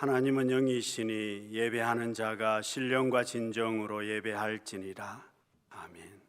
하나님은 영이시니 예배하는 자가 신령과 진정으로 예배할지니라. 아멘.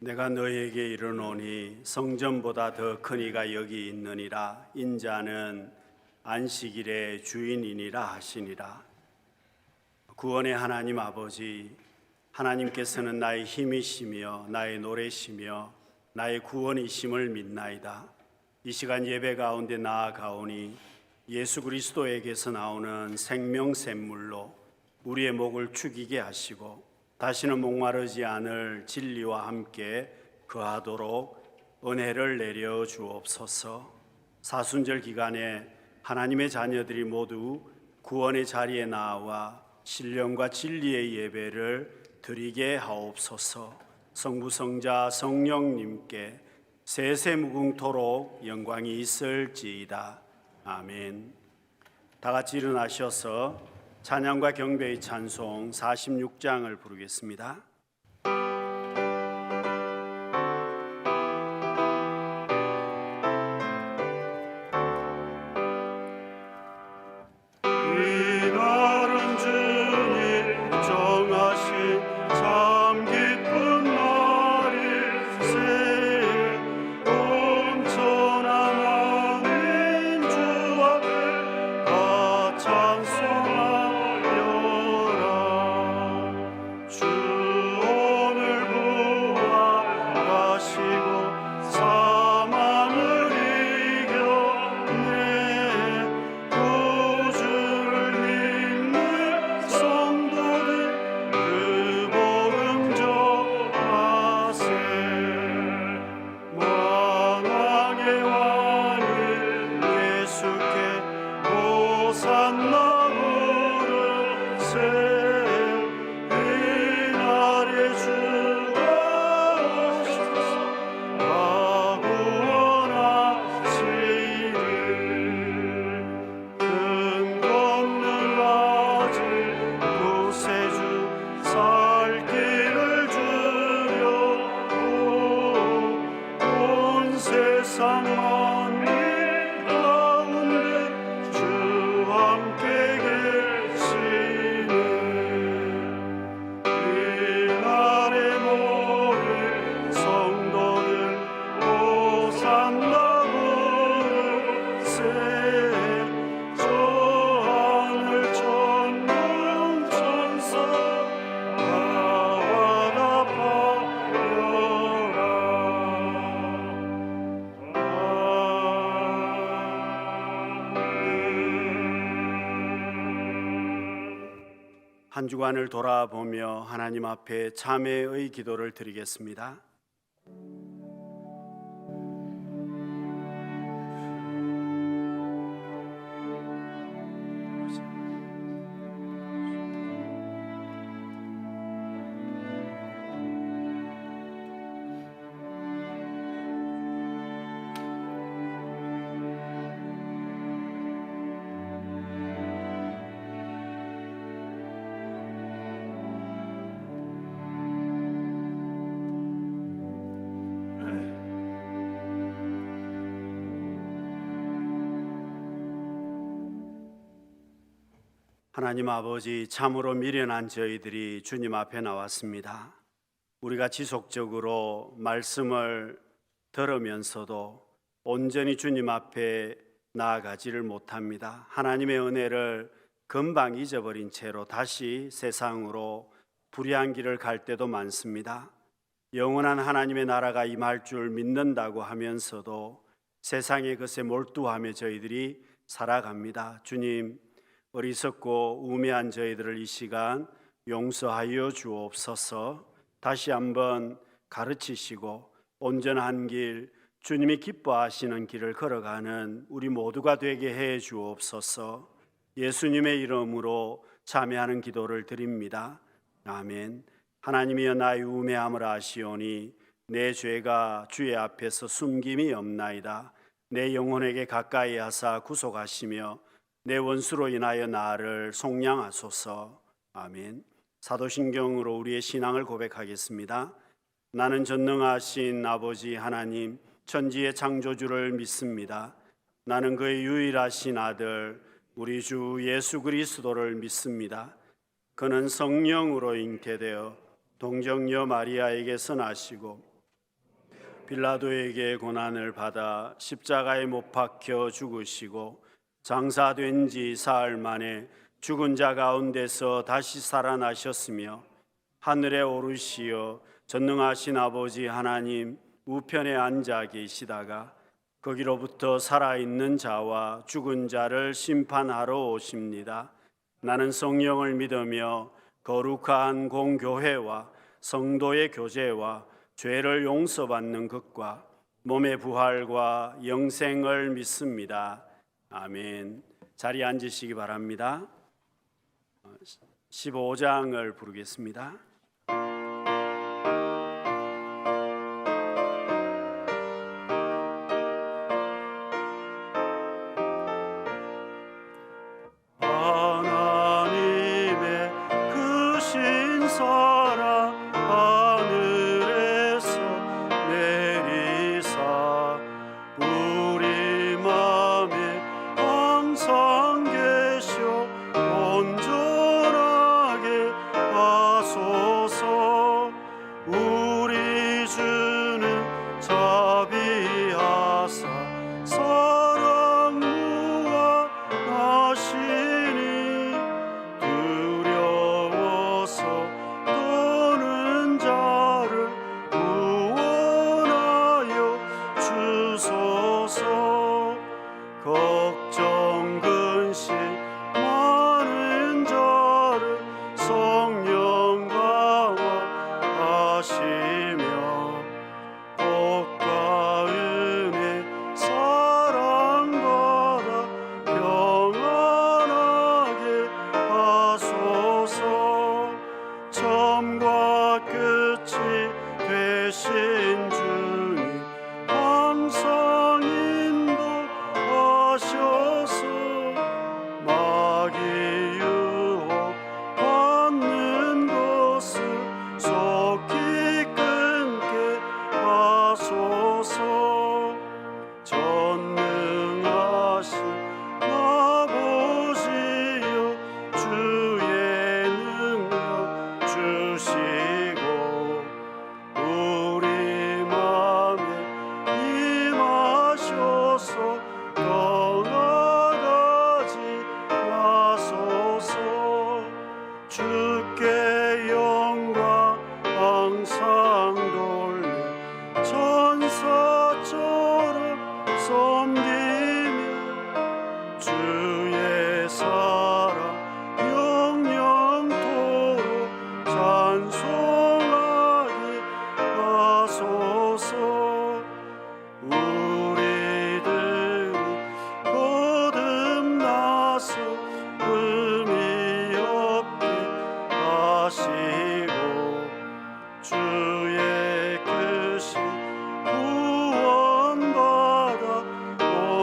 내가 너희에게 이르노니 성전보다 더 큰 이가 여기 있느니라. 인자는 안식일의 주인이니라 하시니라. 구원의 하나님 아버지, 하나님께서는 나의 힘이시며 나의 노래시며 나의 구원이심을 믿나이다. 이 시간 예배 가운데 나아가오니 예수 그리스도에게서 나오는 생명샘물로 우리의 목을 축이게 하시고 다시는 목마르지 않을 진리와 함께 거하도록 은혜를 내려 주옵소서. 사순절 기간에 하나님의 자녀들이 모두 구원의 자리에 나와 신령과 진리의 예배를 드리게 하옵소서. 성부 성자 성령님께 세세무궁토록 영광이 있을지이다. 아멘. 다 같이 일어나셔서 찬양과 경배의 찬송 46장을 부르겠습니다. 한 주간을 돌아보며 하나님 앞에 참회의 기도를 드리겠습니다. 하나님 아버지, 참으로 미련한 저희들이 주님 앞에 나왔습니다. 우리가 지속적으로 말씀을 들으면서도 온전히 주님 앞에 나아가지를 못합니다. 하나님의 은혜를 금방 잊어버린 채로 다시 세상으로 불의한 길을 갈 때도 많습니다. 영원한 하나님의 나라가 임할 줄 믿는다고 하면서도 세상의 것에 몰두하며 저희들이 살아갑니다. 주님, 어리석고 우매한 저희들을 이 시간 용서하여 주옵소서. 다시 한번 가르치시고 온전한 길, 주님이 기뻐하시는 길을 걸어가는 우리 모두가 되게 해 주옵소서. 예수님의 이름으로 참여하는 기도를 드립니다. 아멘. 하나님이여, 나의 우매함을 아시오니 내 죄가 주의 앞에서 숨김이 없나이다. 내 영혼에게 가까이 하사 구속하시며 내 원수로 인하여 나를 속량하소서. 아멘. 사도신경으로 우리의 신앙을 고백하겠습니다. 나는 전능하신 아버지 하나님, 천지의 창조주를 믿습니다. 나는 그의 유일하신 아들 우리 주 예수 그리스도를 믿습니다. 그는 성령으로 잉태되어 동정녀 마리아에게서 나시고 빌라도에게 고난을 받아 십자가에 못 박혀 죽으시고 장사된 지 사흘 만에 죽은 자 가운데서 다시 살아나셨으며 하늘에 오르시어 전능하신 아버지 하나님 우편에 앉아 계시다가 거기로부터 살아있는 자와 죽은 자를 심판하러 오십니다. 나는 성령을 믿으며 거룩한 공교회와 성도의 교제와 죄를 용서받는 것과 몸의 부활과 영생을 믿습니다. 아멘. 자리에 앉으시기 바랍니다. 15장을 부르겠습니다.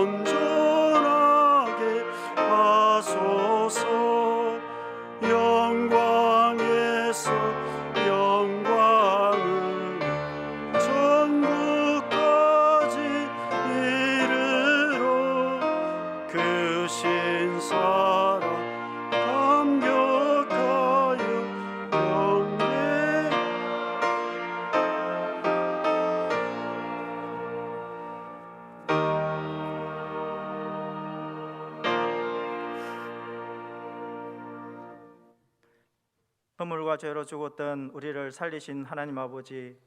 온전하게 하소서. 허물과 죄로 죽었던 우리를 살리신 하나님 아버지,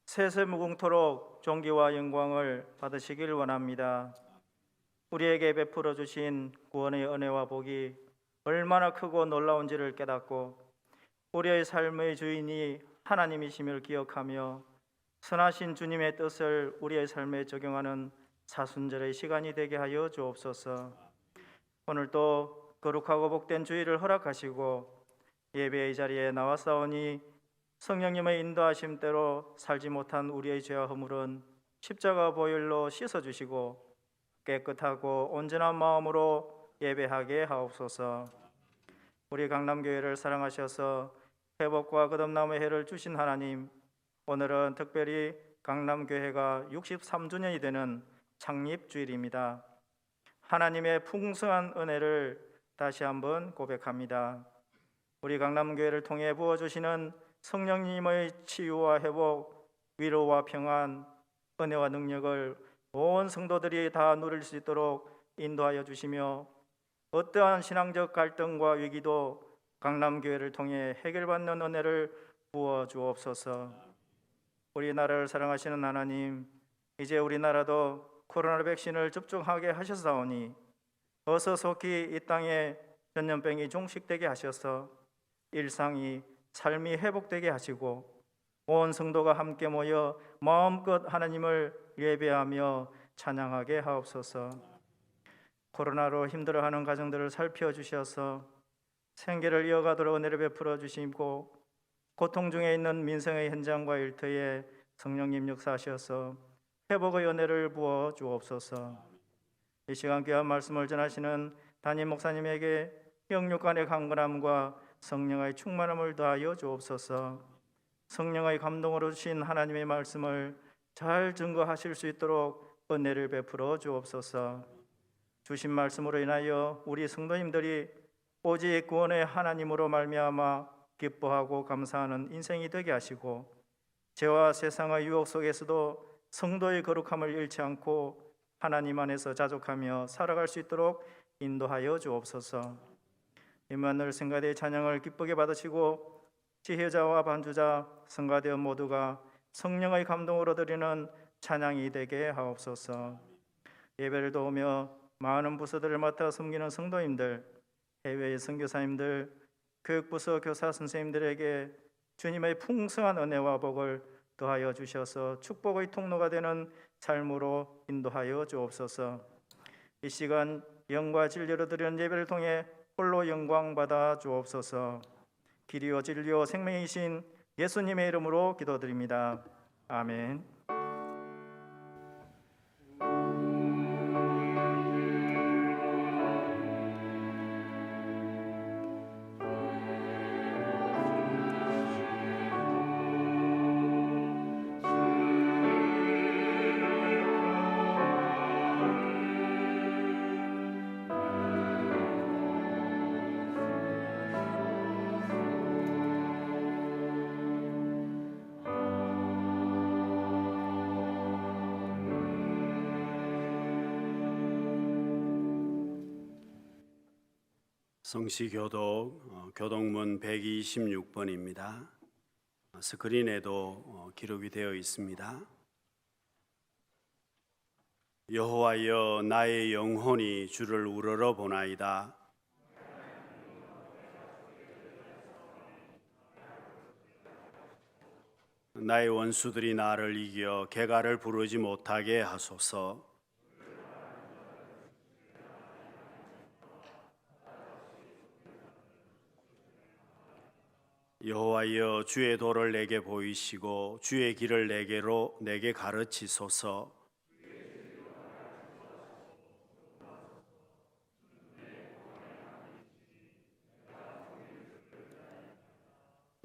세세무궁토록 존귀와 영광을 받으시길 원합니다. 우리에게 베풀어 주신 구원의 은혜와 복이 얼마나 크고 놀라운지를 깨닫고 우리의 삶의 주인이 하나님이심을 기억하며 선하신 주님의 뜻을 우리의 삶에 적용하는 사순절의 시간이 되게 하여 주옵소서. 오늘도 거룩하고 복된 주일을 허락하시고 예배의 자리에 나왔사오니 성령님의 인도하심대로 살지 못한 우리의 죄와 허물은 십자가 보혈로 씻어주시고 깨끗하고 온전한 마음으로 예배하게 하옵소서. 우리 강남교회를 사랑하셔서 회복과 거듭남의 해를 주신 하나님, 오늘은 특별히 강남교회가 63주년이 되는 창립주일입니다. 하나님의 풍성한 은혜를 다시 한번 고백합니다. 우리 강남교회를 통해 부어주시는 성령님의 치유와 회복, 위로와 평안, 은혜와 능력을 온 성도들이 다 누릴 수 있도록 인도하여 주시며 어떠한 신앙적 갈등과 위기도 강남교회를 통해 해결받는 은혜를 부어 주옵소서. 우리나라를 사랑하시는 하나님, 이제 우리나라도 코로나 백신을 접종하게 하셨사오니 어서 속히 이 땅에 전염병이 종식되게 하셔서 일상이 삶이 회복되게 하시고 온 성도가 함께 모여 마음껏 하나님을 예배하며 찬양하게 하옵소서. 코로나로 힘들어하는 가정들을 살펴주셔서 생계를 이어가도록 은혜를 베풀어 주시고 고통 중에 있는 민생의 현장과 일터에 성령님 역사하셔서 회복의 은혜를 부어 주옵소서. 이 시간 귀한 말씀을 전하시는 담임 목사님에게 영육간의 강건함과 성령의 충만함을 더하여 주옵소서. 성령의 감동으로 주신 하나님의 말씀을 잘 증거하실 수 있도록 은혜를 베풀어 주옵소서. 주신 말씀으로 인하여 우리 성도님들이 오직 구원의 하나님으로 말미암아 기뻐하고 감사하는 인생이 되게 하시고 죄와 세상의 유혹 속에서도 성도의 거룩함을 잃지 않고 하나님 안에서 자족하며 살아갈 수 있도록 인도하여 주옵소서. 임마누엘 성가대의 찬양을 기쁘게 받으시고 지혜자와 반주자 성가대원 모두가 성령의 감동으로 드리는 찬양이 되게 하옵소서. 예배를 도우며 많은 부서들을 맡아 섬기는 성도님들, 해외의 선교사님들, 교육부서 교사 선생님들에게 주님의 풍성한 은혜와 복을 더하여 주셔서 축복의 통로가 되는 삶으로 인도하여 주옵소서. 이 시간 영과 진리로 드리는 예배를 통해 홀로 영광 받아 주옵소서. 길이요 진리요 생명이신 예수님의 이름으로 기도드립니다. 아멘. 성시교독 교독문 126번입니다. 스크린에도 기록이 되어 있습니다. 여호와여, 나의 영혼이 주를 우러러 보나이다. 나의 원수들이 나를 이겨 개가를 부르지 못하게 하소서. 여호와여, 주의 도를 내게 보이시고 주의 길을 내게 가르치소서.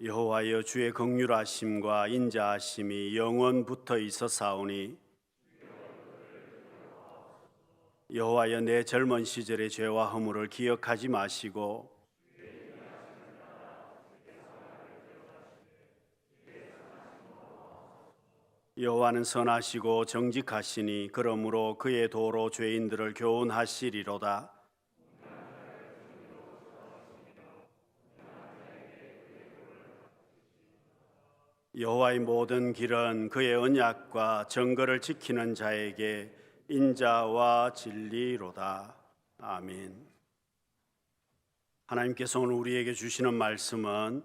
여호와여, 주의 긍휼하심과 인자하심이 영원부터 있어사오니 여호와여, 내 젊은 시절의 죄와 허물을 기억하지 마시고 여호와는 선하시고 정직하시니 그러므로 그의 도로 죄인들을 교훈하시리로다. 여호와의 모든 길은 그의 언약과 정거를 지키는 자에게 인자와 진리로다. 아멘. 하나님께서 오늘 우리에게 주시는 말씀은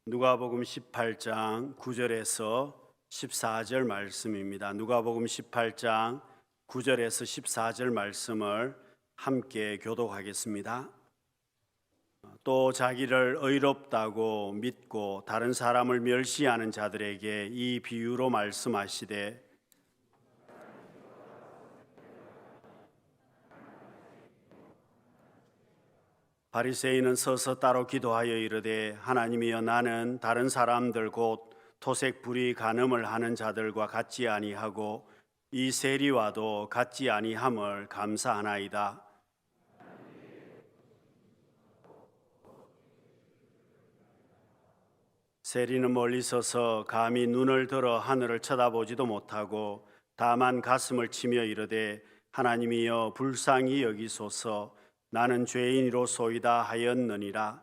누가복음 18장 9절에서 14절 말씀입니다. 누가복음 18장 9절에서 14절 말씀을 함께 교독하겠습니다. 또 자기를 의롭다고 믿고 다른 사람을 멸시하는 자들에게 이 비유로 말씀하시되 바리새인은 서서 따로 기도하여 이르되 하나님이여 나는 다른 사람들 곧 토색 불의 간음을 하는 자들과 같지 아니하고 이 세리와도 같지 아니함을 감사하나이다. 세리는 멀리 서서 감히 눈을 들어 하늘을 쳐다보지도 못하고 다만 가슴을 치며 이르되 하나님이여 불쌍히 여기소서 나는 죄인이로소이다 하였느니라.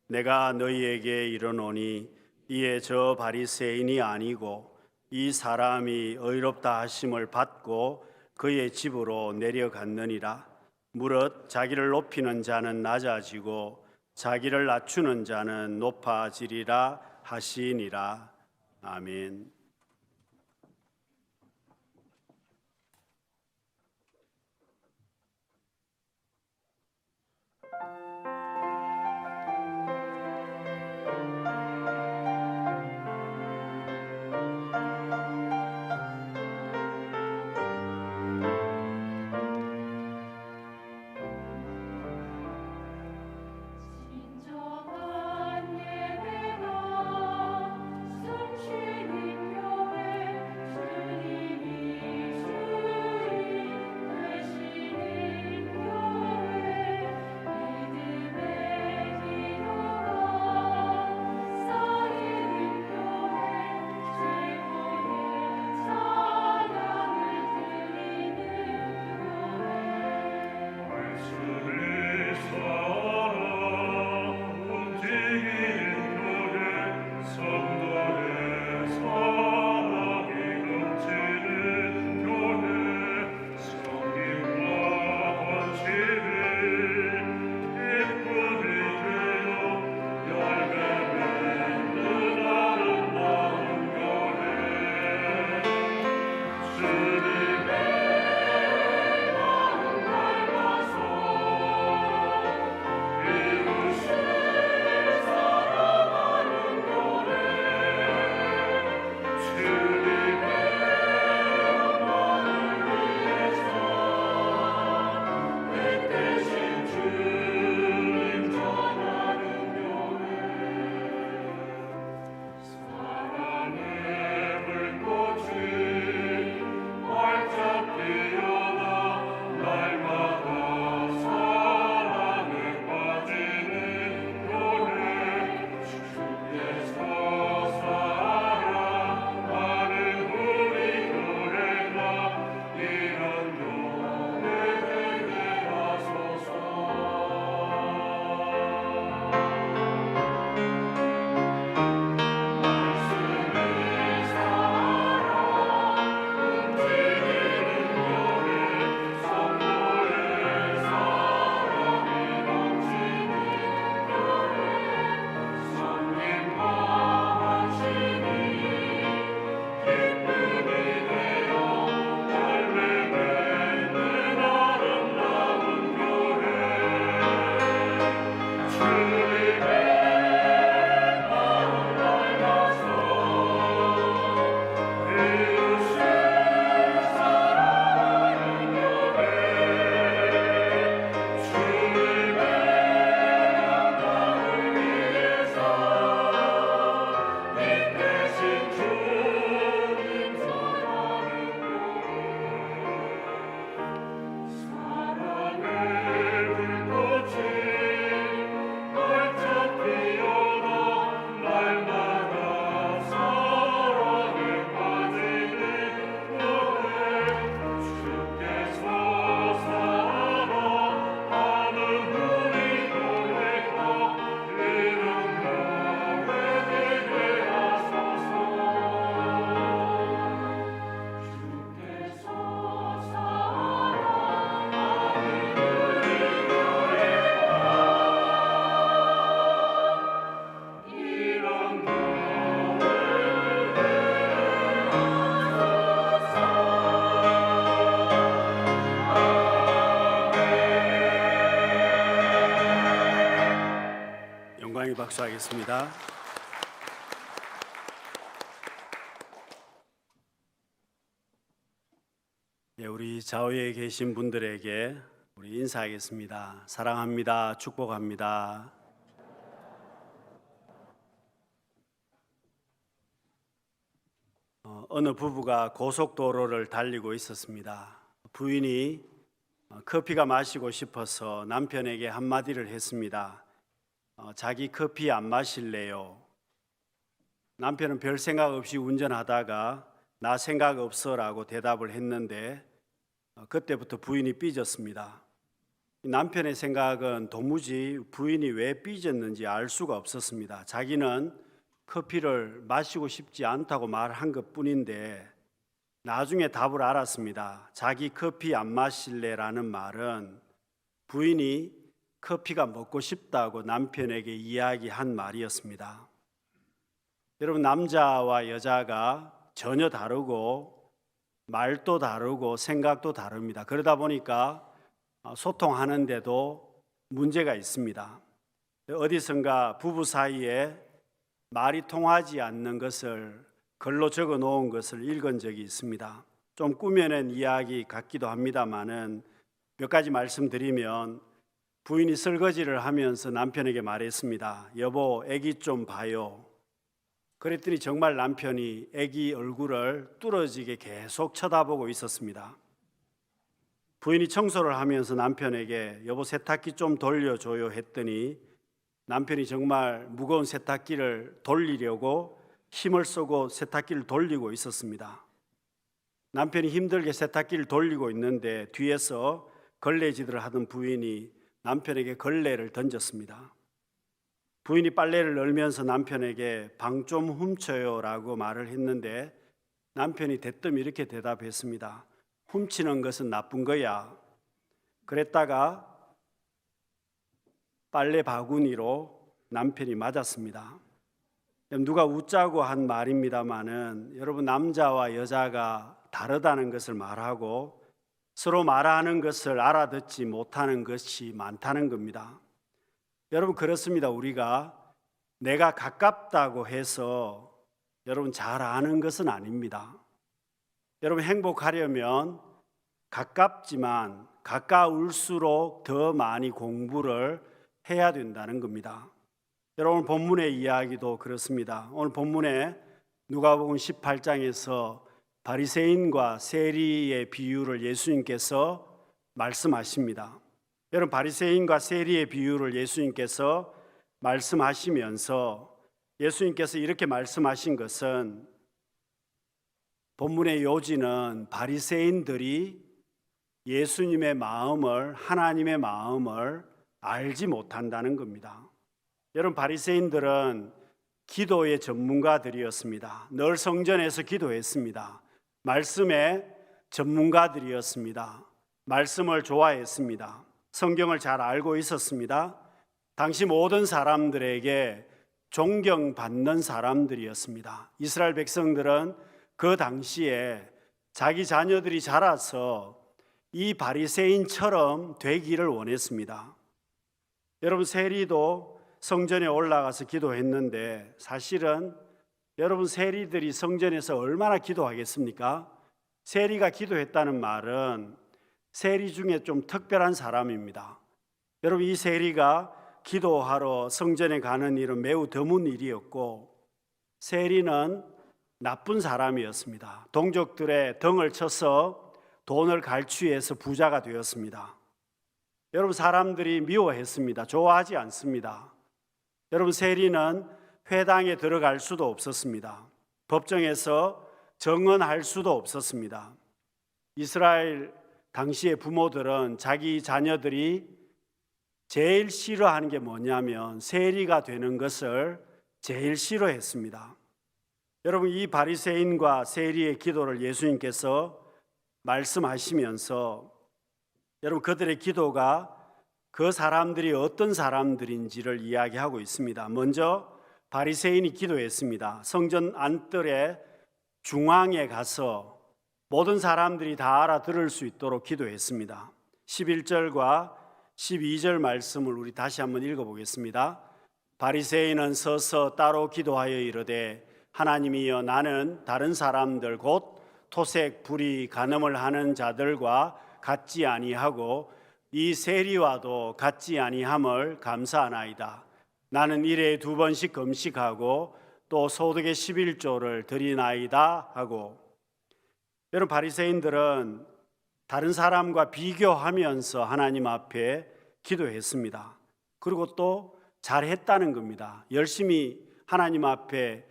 내가 너희에게 이르노니 이에 저 바리새인이 아니고 이 사람이 의롭다 하심을 받고 그의 집으로 내려갔느니라. 무릇 자기를 높이는 자는 낮아지고 자기를 낮추는 자는 높아지리라 하시니라. 아멘. 진정한 예배가 숨쉬는 박수하겠습니다. 예, 우리 좌우에 계신 분들에게 우리 인사하겠습니다. 사랑합니다. 축복합니다. 어느 부부가 고속도로를 달리고 있었습니다. 부인이 커피가 마시고 싶어서 남편에게 한마디를 했습니다. 자기 커피 안 마실래요? 남편은 별 생각 없이 운전하다가 나 생각 없어라고 대답을 했는데 그때부터 부인이 삐졌습니다. 남편의 생각은 도무지 부인이 왜 삐졌는지 알 수가 없었습니다. 자기는 커피를 마시고 싶지 않다고 말한 것뿐인데 나중에 답을 알았습니다. 자기 커피 안 마실래라는 말은 부인이 커피가 먹고 싶다고 남편에게 이야기한 말이었습니다. 여러분, 남자와 여자가 전혀 다르고 말도 다르고 생각도 다릅니다. 그러다 보니까 소통하는데도 문제가 있습니다. 어디선가 부부 사이에 말이 통하지 않는 것을 글로 적어 놓은 것을 읽은 적이 있습니다. 좀 꾸며낸 이야기 같기도 합니다만은 몇 가지 말씀드리면 부인이 설거지를 하면서 남편에게 말했습니다. 여보, 애기 좀 봐요. 그랬더니 정말 남편이 애기 얼굴을 뚫어지게 계속 쳐다보고 있었습니다. 부인이 청소를 하면서 남편에게 여보 세탁기 좀 돌려줘요 했더니 남편이 정말 무거운 세탁기를 돌리려고 힘을 쓰고 세탁기를 돌리고 있었습니다. 남편이 힘들게 세탁기를 돌리고 있는데 뒤에서 걸레질을 하던 부인이 남편에게 걸레를 던졌습니다. 부인이 빨래를 널면서 남편에게 방 좀 훔쳐요라고 말을 했는데 남편이 대뜸 이렇게 대답했습니다. 훔치는 것은 나쁜 거야. 그랬다가 빨래 바구니로 남편이 맞았습니다. 누가 웃자고 한 말입니다마는 여러분, 남자와 여자가 다르다는 것을 말하고 서로 말하는 것을 알아듣지 못하는 것이 많다는 겁니다. 여러분, 그렇습니다. 우리가 내가 가깝다고 해서 여러분 잘 아는 것은 아닙니다. 여러분, 행복하려면 가깝지만 가까울수록 더 많이 공부를 해야 된다는 겁니다. 여러분, 본문의 이야기도 그렇습니다. 오늘 본문에 누가복음 18장에서 바리새인과 세리의 비유를 예수님께서 말씀하십니다. 여러분, 바리새인과 세리의 비유를 예수님께서 말씀하시면서 예수님께서 이렇게 말씀하신 것은 본문의 요지는 바리새인들이 예수님의 마음을, 하나님의 마음을 알지 못한다는 겁니다. 여러분, 바리새인들은 기도의 전문가들이었습니다. 늘 성전에서 기도했습니다. 말씀의 전문가들이었습니다. 말씀을 좋아했습니다. 성경을 잘 알고 있었습니다. 당시 모든 사람들에게 존경받는 사람들이었습니다. 이스라엘 백성들은 그 당시에 자기 자녀들이 자라서 이 바리새인처럼 되기를 원했습니다. 여러분, 세리도 성전에 올라가서 기도했는데 사실은 여러분, 세리들이 성전에서 얼마나 기도하겠습니까? 세리가 기도했다는 말은 세리 중에 좀 특별한 사람입니다. 여러분, 이 세리가 기도하러 성전에 가는 일은 매우 드문 일이었고 세리는 나쁜 사람이었습니다. 동족들의 등을 쳐서 돈을 갈취해서 부자가 되었습니다. 여러분, 사람들이 미워했습니다. 좋아하지 않습니다. 여러분, 세리는 회당에 들어갈 수도 없었습니다. 법정에서 증언할 수도 없었습니다. 이스라엘 당시의 부모들은 자기 자녀들이 제일 싫어하는 게 뭐냐면 세리가 되는 것을 제일 싫어했습니다. 여러분, 이 바리새인과 세리의 기도를 예수님께서 말씀하시면서 여러분, 그들의 기도가 그 사람들이 어떤 사람들인지를 이야기하고 있습니다. 먼저 바리새인이 기도했습니다. 성전 안뜰의 중앙에 가서 모든 사람들이 다 알아들을 수 있도록 기도했습니다. 11절과 12절 말씀을 우리 다시 한번 읽어보겠습니다. 바리새인은 서서 따로 기도하여 이르되 하나님이여 나는 다른 사람들 곧 토색 불의 간음을 하는 자들과 같지 아니하고 이 세리와도 같지 아니함을 감사하나이다. 나는 일에 2번씩 금식하고 또 소득의 11조를 드리나이다 하고. 여러분, 바리새인들은 다른 사람과 비교하면서 하나님 앞에 기도했습니다. 그리고 또 잘했다는 겁니다. 열심히 하나님 앞에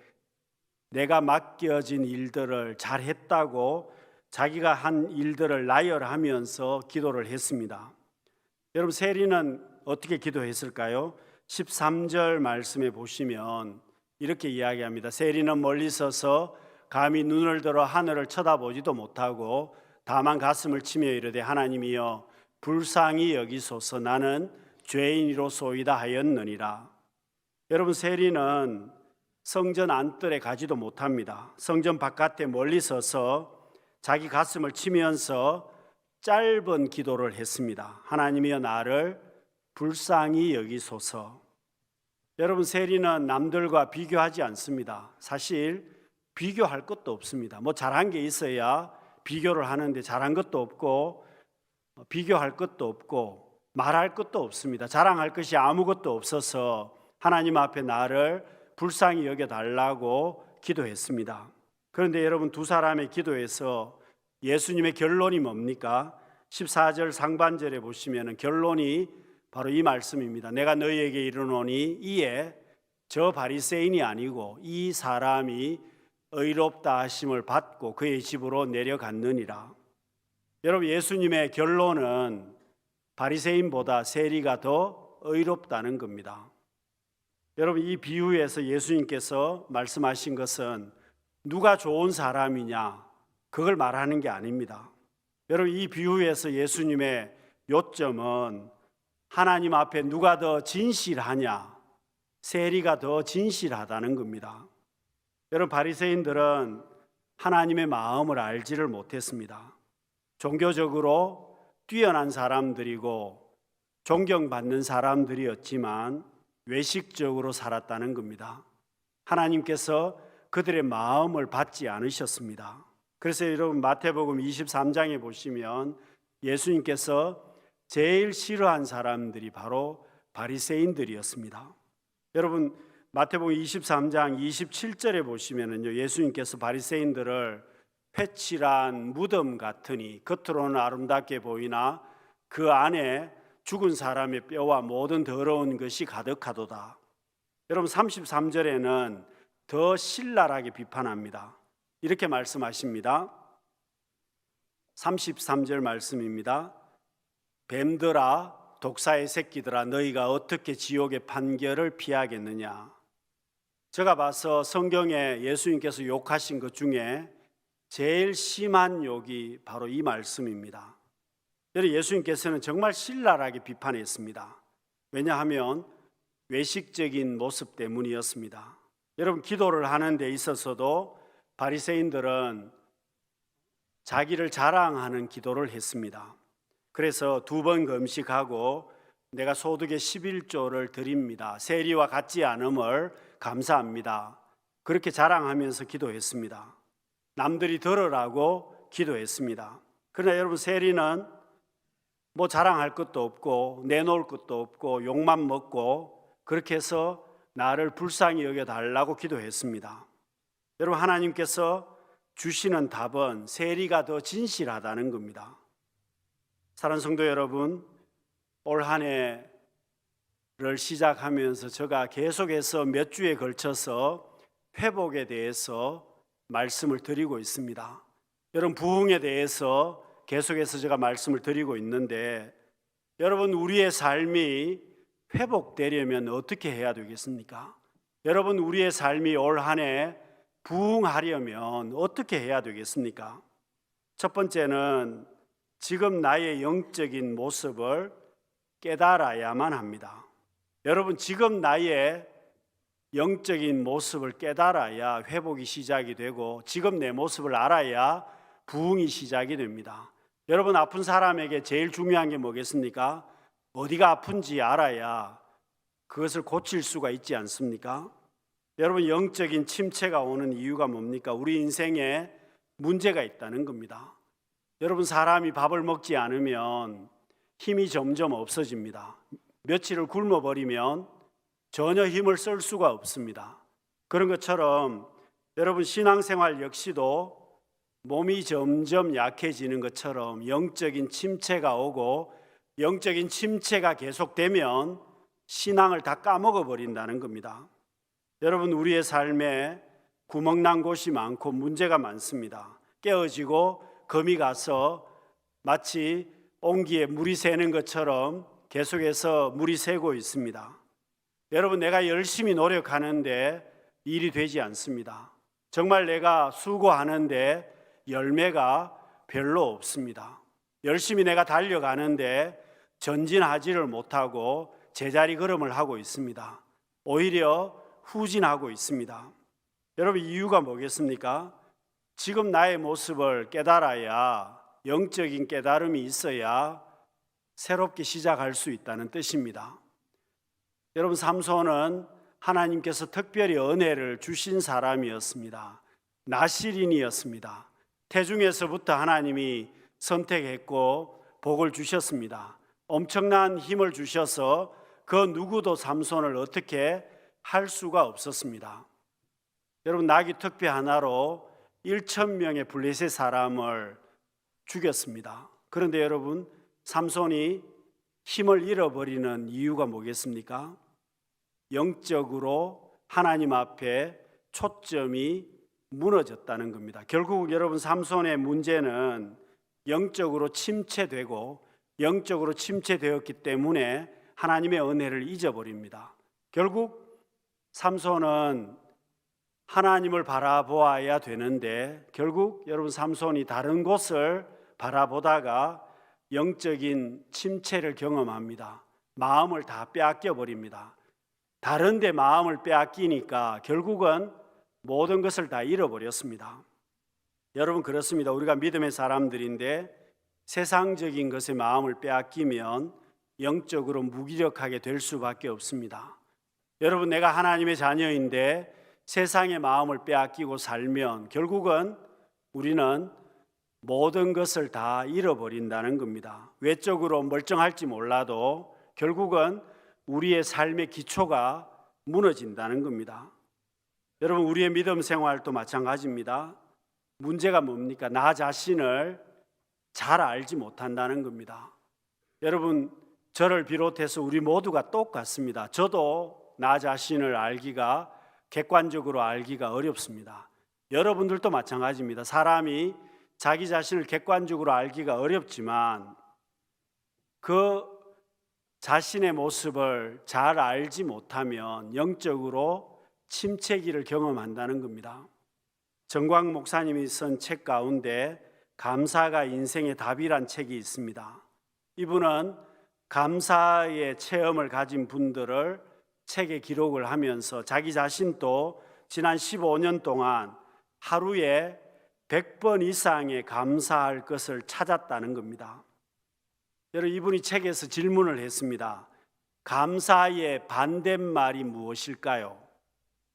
내가 맡겨진 일들을 잘했다고 자기가 한 일들을 나열하면서 기도를 했습니다. 여러분, 세리는 어떻게 기도했을까요? 13절 말씀에 보시면 이렇게 이야기합니다. 세리는 멀리 서서 감히 눈을 들어 하늘을 쳐다보지도 못하고 다만 가슴을 치며 이르되 하나님이여 불쌍히 여기소서 나는 죄인이로소이다 하였느니라. 여러분, 세리는 성전 안뜰에 가지도 못합니다. 성전 바깥에 멀리 서서 자기 가슴을 치면서 짧은 기도를 했습니다. 하나님이여 나를 불쌍히 여기소서. 여러분, 세리는 남들과 비교하지 않습니다. 사실 비교할 것도 없습니다. 뭐 잘한 게 있어야 비교를 하는데 잘한 것도 없고 비교할 것도 없고 말할 것도 없습니다. 자랑할 것이 아무것도 없어서 하나님 앞에 나를 불쌍히 여겨달라고 기도했습니다. 그런데 여러분, 두 사람의 기도에서 예수님의 결론이 뭡니까? 14절 상반절에 보시면 결론이 바로 이 말씀입니다. 내가 너희에게 이르노니 이에 저 바리새인이 아니고 이 사람이 의롭다 하심을 받고 그의 집으로 내려갔느니라. 여러분, 예수님의 결론은 바리새인보다 세리가 더 의롭다는 겁니다. 여러분, 이 비유에서 예수님께서 말씀하신 것은 누가 좋은 사람이냐 그걸 말하는 게 아닙니다. 여러분, 이 비유에서 예수님의 요점은 하나님 앞에 누가 더 진실하냐, 세리가 더 진실하다는 겁니다. 여러분, 바리새인들은 하나님의 마음을 알지를 못했습니다. 종교적으로 뛰어난 사람들이고 존경받는 사람들이었지만 외식적으로 살았다는 겁니다. 하나님께서 그들의 마음을 받지 않으셨습니다. 그래서 여러분, 마태복음 23장에 보시면 예수님께서 제일 싫어한 사람들이 바로 바리새인들이었습니다. 여러분, 마태복음 23장 27절에 보시면은요, 예수님께서 바리새인들을 회칠한 무덤 같으니 겉으로는 아름답게 보이나 그 안에 죽은 사람의 뼈와 모든 더러운 것이 가득하도다. 여러분, 33절에는 더 신랄하게 비판합니다. 이렇게 말씀하십니다. 33절 말씀입니다. 뱀들아, 독사의 새끼들아, 너희가 어떻게 지옥의 판결을 피하겠느냐. 제가 봐서 성경에 예수님께서 욕하신 것 중에 제일 심한 욕이 바로 이 말씀입니다. 예수님께서는 정말 신랄하게 비판했습니다. 왜냐하면 외식적인 모습 때문이었습니다. 여러분, 기도를 하는 데 있어서도 바리새인들은 자기를 자랑하는 기도를 했습니다. 그래서 2번 금식하고 내가 소득의 11조를 드립니다. 세리와 같지 않음을 감사합니다. 그렇게 자랑하면서 기도했습니다. 남들이 들으라고 기도했습니다. 그러나 여러분, 세리는 뭐 자랑할 것도 없고 내놓을 것도 없고 욕만 먹고 그렇게 해서 나를 불쌍히 여겨달라고 기도했습니다. 여러분, 하나님께서 주시는 답은 세리가 더 진실하다는 겁니다. 사랑하는 성도 여러분, 올 한 해를 시작하면서 제가 계속해서 몇 주에 걸쳐서 회복에 대해서 말씀을 드리고 있습니다. 여러분, 부흥에 대해서 계속해서 제가 말씀을 드리고 있는데, 여러분, 우리의 삶이 회복되려면 어떻게 해야 되겠습니까? 여러분, 우리의 삶이 올 한 해 부흥하려면 어떻게 해야 되겠습니까? 첫 번째는 지금 나의 영적인 모습을 깨달아야만 합니다. 여러분, 지금 나의 영적인 모습을 깨달아야 회복이 시작이 되고 지금 내 모습을 알아야 부흥이 시작이 됩니다. 여러분, 아픈 사람에게 제일 중요한 게 뭐겠습니까? 어디가 아픈지 알아야 그것을 고칠 수가 있지 않습니까? 여러분, 영적인 침체가 오는 이유가 뭡니까? 우리 인생에 문제가 있다는 겁니다. 여러분, 사람이 밥을 먹지 않으면 힘이 점점 없어집니다. 며칠을 굶어버리면 전혀 힘을 쓸 수가 없습니다. 그런 것처럼 여러분, 신앙생활 역시도 몸이 점점 약해지는 것처럼 영적인 침체가 오고, 영적인 침체가 계속되면 신앙을 다 까먹어 버린다는 겁니다. 여러분, 우리의 삶에 구멍난 곳이 많고 문제가 많습니다. 깨어지고 금이 가서 마치 옹기에 물이 새는 것처럼 계속해서 물이 새고 있습니다. 여러분, 내가 열심히 노력하는데 일이 되지 않습니다. 정말 내가 수고하는데 열매가 별로 없습니다. 열심히 내가 달려가는데 전진하지를 못하고 제자리 걸음을 하고 있습니다. 오히려 후진하고 있습니다. 여러분, 이유가 뭐겠습니까? 지금 나의 모습을 깨달아야, 영적인 깨달음이 있어야 새롭게 시작할 수 있다는 뜻입니다. 여러분, 삼손은 하나님께서 특별히 은혜를 주신 사람이었습니다. 나실인이었습니다. 태중에서부터 하나님이 선택했고 복을 주셨습니다. 엄청난 힘을 주셔서 그 누구도 삼손을 어떻게 할 수가 없었습니다. 여러분, 나귀 특패 하나로 1,000명의 블레셋 사람을 죽였습니다. 그런데 여러분, 삼손이 힘을 잃어버리는 이유가 뭐겠습니까? 영적으로 하나님 앞에 초점이 무너졌다는 겁니다. 결국 여러분, 삼손의 문제는 영적으로 침체되고, 영적으로 침체되었기 때문에 하나님의 은혜를 잊어버립니다. 결국 삼손은 하나님을 바라보아야 되는데, 결국 여러분, 삼손이 다른 곳을 바라보다가 영적인 침체를 경험합니다. 마음을 다 빼앗겨 버립니다. 다른 데 마음을 빼앗기니까 결국은 모든 것을 다 잃어버렸습니다. 여러분, 그렇습니다. 우리가 믿음의 사람들인데 세상적인 것에 마음을 빼앗기면 영적으로 무기력하게 될 수밖에 없습니다. 여러분, 내가 하나님의 자녀인데 세상의 마음을 빼앗기고 살면 결국은 우리는 모든 것을 다 잃어버린다는 겁니다. 외적으로 멀쩡할지 몰라도 결국은 우리의 삶의 기초가 무너진다는 겁니다. 여러분, 우리의 믿음 생활도 마찬가지입니다. 문제가 뭡니까? 나 자신을 잘 알지 못한다는 겁니다. 여러분, 저를 비롯해서 우리 모두가 똑같습니다. 저도 나 자신을 알기가, 객관적으로 알기가 어렵습니다. 여러분들도 마찬가지입니다. 사람이 자기 자신을 객관적으로 알기가 어렵지만 그 자신의 모습을 잘 알지 못하면 영적으로 침체기를 경험한다는 겁니다. 정광 목사님이 쓴 책 가운데 감사가 인생의 답이란 책이 있습니다. 이분은 감사의 체험을 가진 분들을 책에 기록을 하면서 자기 자신도 지난 15년 동안 하루에 100번 이상의 감사할 것을 찾았다는 겁니다. 여러분, 이분이 책에서 질문을 했습니다. 감사의 반대말이 무엇일까요?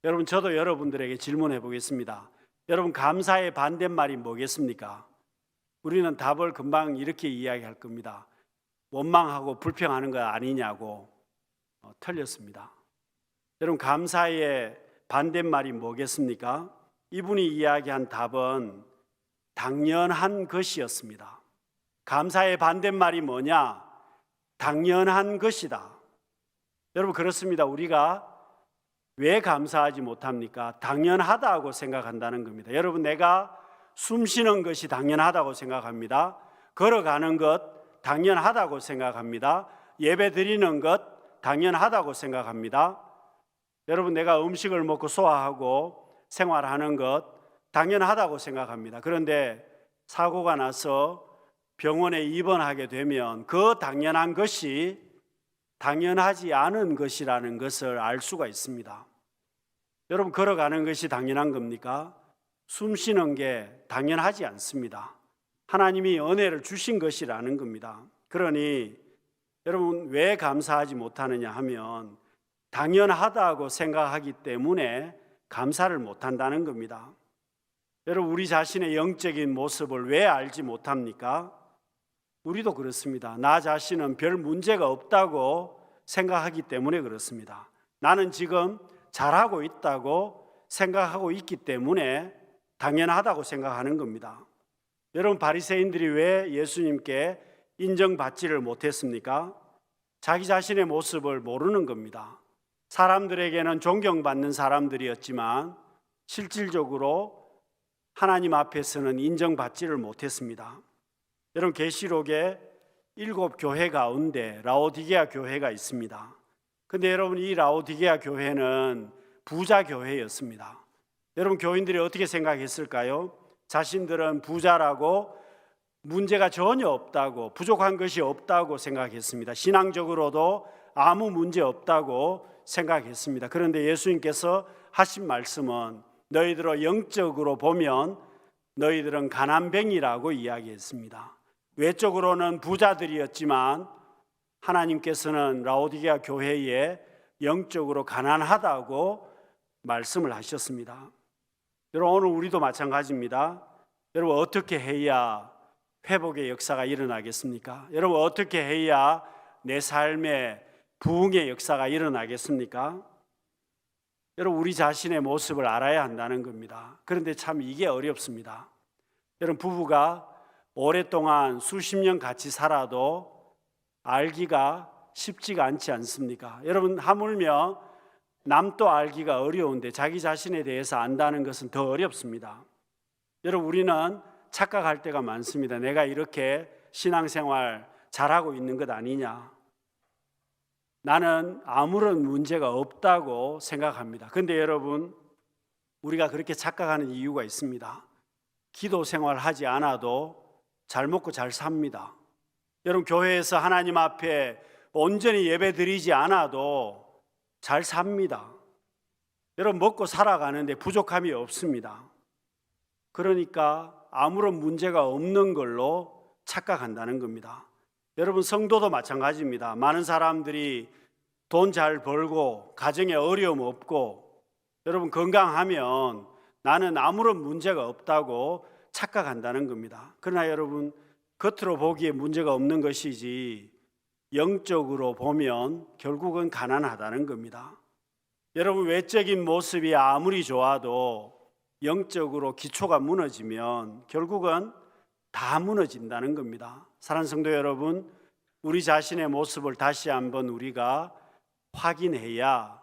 여러분, 저도 여러분들에게 질문해 보겠습니다. 여러분, 감사의 반대말이 뭐겠습니까? 우리는 답을 금방 이렇게 이야기할 겁니다. 원망하고 불평하는 거 아니냐고. 틀렸습니다. 여러분, 감사의 반대말이 뭐겠습니까? 이분이 이야기한 답은 당연한 것이었습니다. 감사의 반대말이 뭐냐? 당연한 것이다. 여러분, 그렇습니다. 우리가 왜 감사하지 못합니까? 당연하다고 생각한다는 겁니다. 여러분, 내가 숨 쉬는 것이 당연하다고 생각합니다. 걸어가는 것 당연하다고 생각합니다. 예배 드리는 것 당연하다고 생각합니다. 여러분, 내가 음식을 먹고 소화하고 생활하는 것 당연하다고 생각합니다. 그런데 사고가 나서 병원에 입원하게 되면 그 당연한 것이 당연하지 않은 것이라는 것을 알 수가 있습니다. 여러분, 걸어가는 것이 당연한 겁니까? 숨 쉬는 게 당연하지 않습니다. 하나님이 은혜를 주신 것이라는 겁니다. 그러니 여러분, 왜 감사하지 못하느냐 하면 당연하다고 생각하기 때문에 감사를 못한다는 겁니다. 여러분, 우리 자신의 영적인 모습을 왜 알지 못합니까? 우리도 그렇습니다. 나 자신은 별 문제가 없다고 생각하기 때문에 그렇습니다. 나는 지금 잘하고 있다고 생각하고 있기 때문에 당연하다고 생각하는 겁니다. 여러분, 바리새인들이 왜 예수님께 인정받지를 못했습니까? 자기 자신의 모습을 모르는 겁니다. 사람들에게는 존경받는 사람들이었지만 실질적으로 하나님 앞에서는 인정받지를 못했습니다. 여러분, 계시록에 7 교회 가운데 라오디게아 교회가 있습니다. 근데 여러분, 이 라오디게아 교회는 부자 교회였습니다. 여러분, 교인들이 어떻게 생각했을까요? 자신들은 부자라고 문제가 전혀 없다고, 부족한 것이 없다고 생각했습니다. 신앙적으로도 아무 문제 없다고 생각했습니다. 그런데 예수님께서 하신 말씀은 너희들은 영적으로 보면 너희들은 가난뱅이라고 이야기했습니다. 외적으로는 부자들이었지만 하나님께서는 라오디게아 교회에 영적으로 가난하다고 말씀을 하셨습니다. 여러분, 오늘 우리도 마찬가지입니다. 여러분, 어떻게 해야 회복의 역사가 일어나겠습니까? 여러분, 어떻게 해야 내 삶에 부흥의 역사가 일어나겠습니까? 여러분, 우리 자신의 모습을 알아야 한다는 겁니다. 그런데 참 이게 어렵습니다. 여러분, 부부가 오랫동안 수십 년 같이 살아도 알기가 쉽지가 않지 않습니까? 여러분, 하물며 남도 알기가 어려운데 자기 자신에 대해서 안다는 것은 더 어렵습니다. 여러분, 우리는 착각할 때가 많습니다. 내가 이렇게 신앙생활 잘하고 있는 것 아니냐, 나는 아무런 문제가 없다고 생각합니다. 그런데 여러분, 우리가 그렇게 착각하는 이유가 있습니다. 기도 생활하지 않아도 잘 먹고 잘 삽니다. 여러분, 교회에서 하나님 앞에 온전히 예배 드리지 않아도 잘 삽니다. 여러분, 먹고 살아가는데 부족함이 없습니다. 그러니까 아무런 문제가 없는 걸로 착각한다는 겁니다. 여러분, 성도도 마찬가지입니다. 많은 사람들이 돈 잘 벌고 가정에 어려움 없고 여러분 건강하면 나는 아무런 문제가 없다고 착각한다는 겁니다. 그러나 여러분, 겉으로 보기에 문제가 없는 것이지 영적으로 보면 결국은 가난하다는 겁니다. 여러분, 외적인 모습이 아무리 좋아도 영적으로 기초가 무너지면 결국은 다 무너진다는 겁니다. 사랑하는 성도 여러분, 우리 자신의 모습을 다시 한번 우리가 확인해야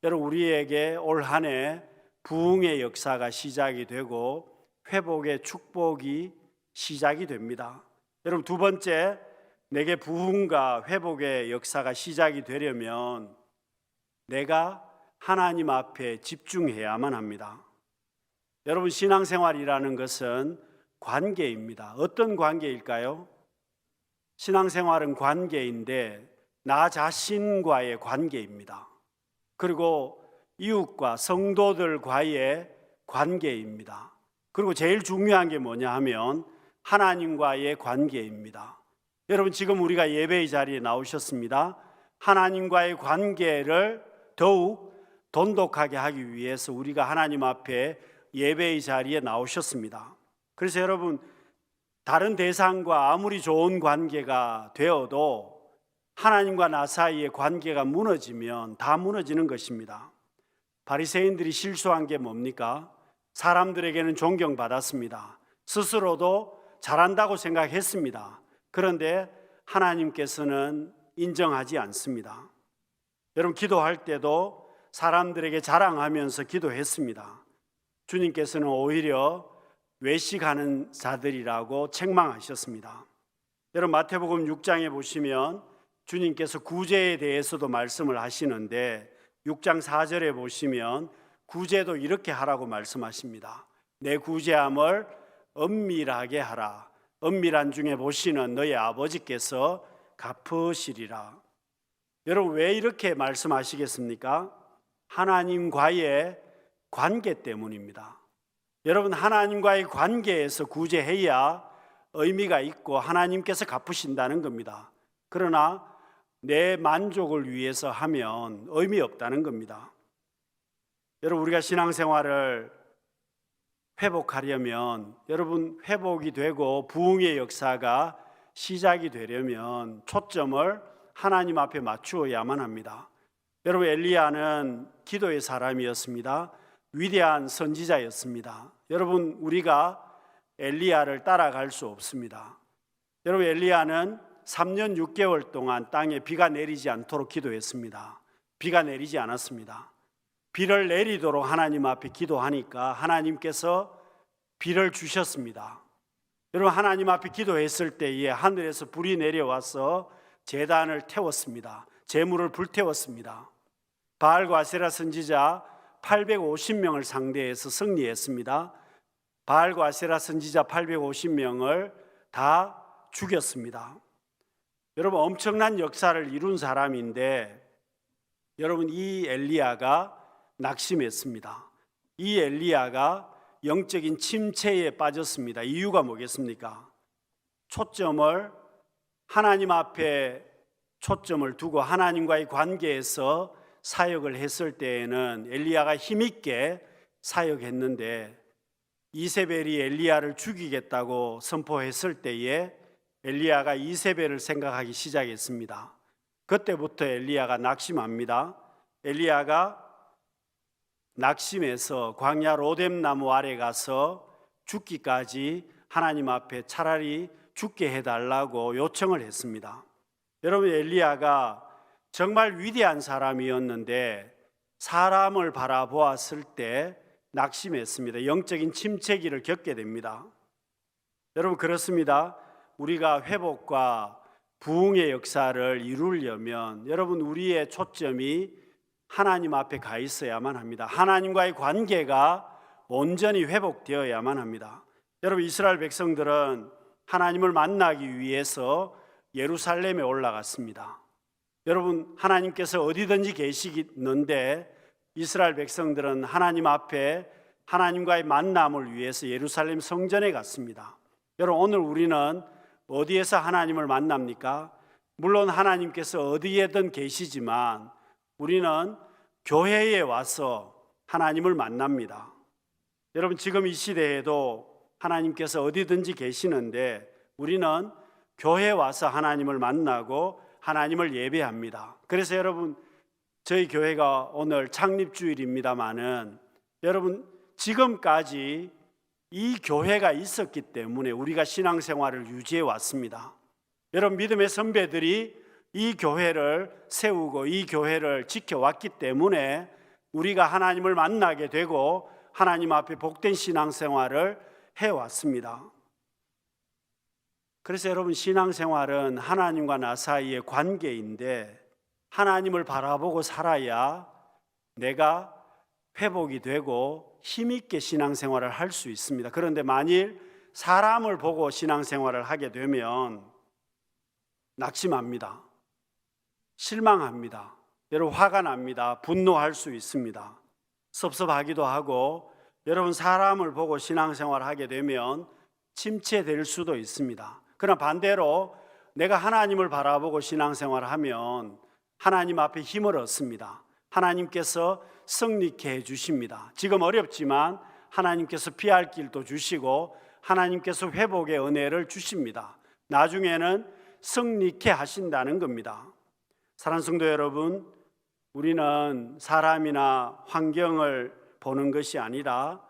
여러분, 우리에게 올 한 해 부흥의 역사가 시작이 되고 회복의 축복이 시작이 됩니다. 여러분, 두 번째, 내게 부흥과 회복의 역사가 시작이 되려면 내가 하나님 앞에 집중해야만 합니다. 여러분, 신앙생활이라는 것은 관계입니다. 어떤 관계일까요? 신앙생활은 관계인데 나 자신과의 관계입니다. 그리고 이웃과 성도들과의 관계입니다. 그리고 제일 중요한 게 뭐냐 하면 하나님과의 관계입니다. 여러분, 지금 우리가 예배의 자리에 나오셨습니다. 하나님과의 관계를 더욱 돈독하게 하기 위해서 우리가 하나님 앞에 예배의 자리에 나오셨습니다. 그래서 여러분, 다른 대상과 아무리 좋은 관계가 되어도 하나님과 나 사이의 관계가 무너지면 다 무너지는 것입니다. 바리새인들이 실수한 게 뭡니까? 사람들에게는 존경받았습니다. 스스로도 잘한다고 생각했습니다. 그런데 하나님께서는 인정하지 않습니다. 여러분, 기도할 때도 사람들에게 자랑하면서 기도했습니다. 주님께서는 오히려 외식하는 자들이라고 책망하셨습니다. 여러분, 마태복음 6장에 보시면 주님께서 구제에 대해서도 말씀을 하시는데 6장 4절에 보시면 구제도 이렇게 하라고 말씀하십니다. 내 구제함을 엄밀하게 하라. 엄밀한 중에 보시는 너희 아버지께서 갚으시리라. 여러분, 왜 이렇게 말씀하시겠습니까? 하나님과의 관계 때문입니다. 여러분, 하나님과의 관계에서 구제해야 의미가 있고 하나님께서 갚으신다는 겁니다. 그러나 내 만족을 위해서 하면 의미 없다는 겁니다. 여러분, 우리가 신앙생활을 회복하려면, 여러분 회복이 되고 부흥의 역사가 시작이 되려면 초점을 하나님 앞에 맞추어야만 합니다. 여러분, 엘리야는 기도의 사람이었습니다. 위대한 선지자였습니다. 여러분, 우리가 엘리야를 따라갈 수 없습니다. 여러분, 엘리야는 3년 6개월 동안 땅에 비가 내리지 않도록 기도했습니다. 비가 내리지 않았습니다. 비를 내리도록 하나님 앞에 기도하니까 하나님께서 비를 주셨습니다. 여러분, 하나님 앞에 기도했을 때에 하늘에서 불이 내려와서 제단을 태웠습니다. 제물을 불태웠습니다. 바알과 아세라 선지자 850명을 상대해서 승리했습니다. 바알과 아세라 선지자 850명을 다 죽였습니다. 여러분, 엄청난 역사를 이룬 사람인데, 여러분, 이 엘리야가 낙심했습니다. 이 엘리야가 영적인 침체에 빠졌습니다. 이유가 뭐겠습니까? 초점을 하나님 앞에 초점을 두고 하나님과의 관계에서 사역을 했을 때에는 엘리야가 힘있게 사역했는데, 이세벨이 엘리야를 죽이겠다고 선포했을 때에 엘리야가 이세벨을 생각하기 시작했습니다. 그때부터 엘리야가 낙심합니다. 엘리야가 낙심해서 광야 로뎀나무 아래 가서 죽기까지 하나님 앞에 차라리 죽게 해달라고 요청을 했습니다. 여러분, 엘리야가 정말 위대한 사람이었는데 사람을 바라보았을 때 낙심했습니다. 영적인 침체기를 겪게 됩니다. 여러분, 그렇습니다. 우리가 회복과 부흥의 역사를 이루려면 여러분, 우리의 초점이 하나님 앞에 가 있어야만 합니다. 하나님과의 관계가 온전히 회복되어야만 합니다. 여러분, 이스라엘 백성들은 하나님을 만나기 위해서 예루살렘에 올라갔습니다. 여러분, 하나님께서 어디든지 계시는데 이스라엘 백성들은 하나님 앞에 하나님과의 만남을 위해서 예루살렘 성전에 갔습니다. 여러분, 오늘 우리는 어디에서 하나님을 만납니까? 물론 하나님께서 어디에든 계시지만 우리는 교회에 와서 하나님을 만납니다. 여러분, 지금 이 시대에도 하나님께서 어디든지 계시는데 우리는 교회에 와서 하나님을 만나고 하나님을 예배합니다. 그래서 여러분, 저희 교회가 오늘 창립주일입니다마는 여러분, 지금까지 이 교회가 있었기 때문에 우리가 신앙생활을 유지해 왔습니다. 여러분, 믿음의 선배들이 이 교회를 세우고 이 교회를 지켜왔기 때문에 우리가 하나님을 만나게 되고 하나님 앞에 복된 신앙생활을 해왔습니다. 그래서 여러분, 신앙생활은 하나님과 나 사이의 관계인데 하나님을 바라보고 살아야 내가 회복이 되고 힘있게 신앙생활을 할 수 있습니다. 그런데 만일 사람을 보고 신앙생활을 하게 되면 낙심합니다. 실망합니다. 여러분, 화가 납니다. 분노할 수 있습니다. 섭섭하기도 하고, 여러분, 사람을 보고 신앙생활을 하게 되면 침체될 수도 있습니다. 그러나 반대로 내가 하나님을 바라보고 신앙생활을 하면 하나님 앞에 힘을 얻습니다. 하나님께서 승리케 해주십니다. 지금 어렵지만 하나님께서 피할 길도 주시고 하나님께서 회복의 은혜를 주십니다. 나중에는 승리케 하신다는 겁니다. 사랑하는 성도 여러분, 우리는 사람이나 환경을 보는 것이 아니라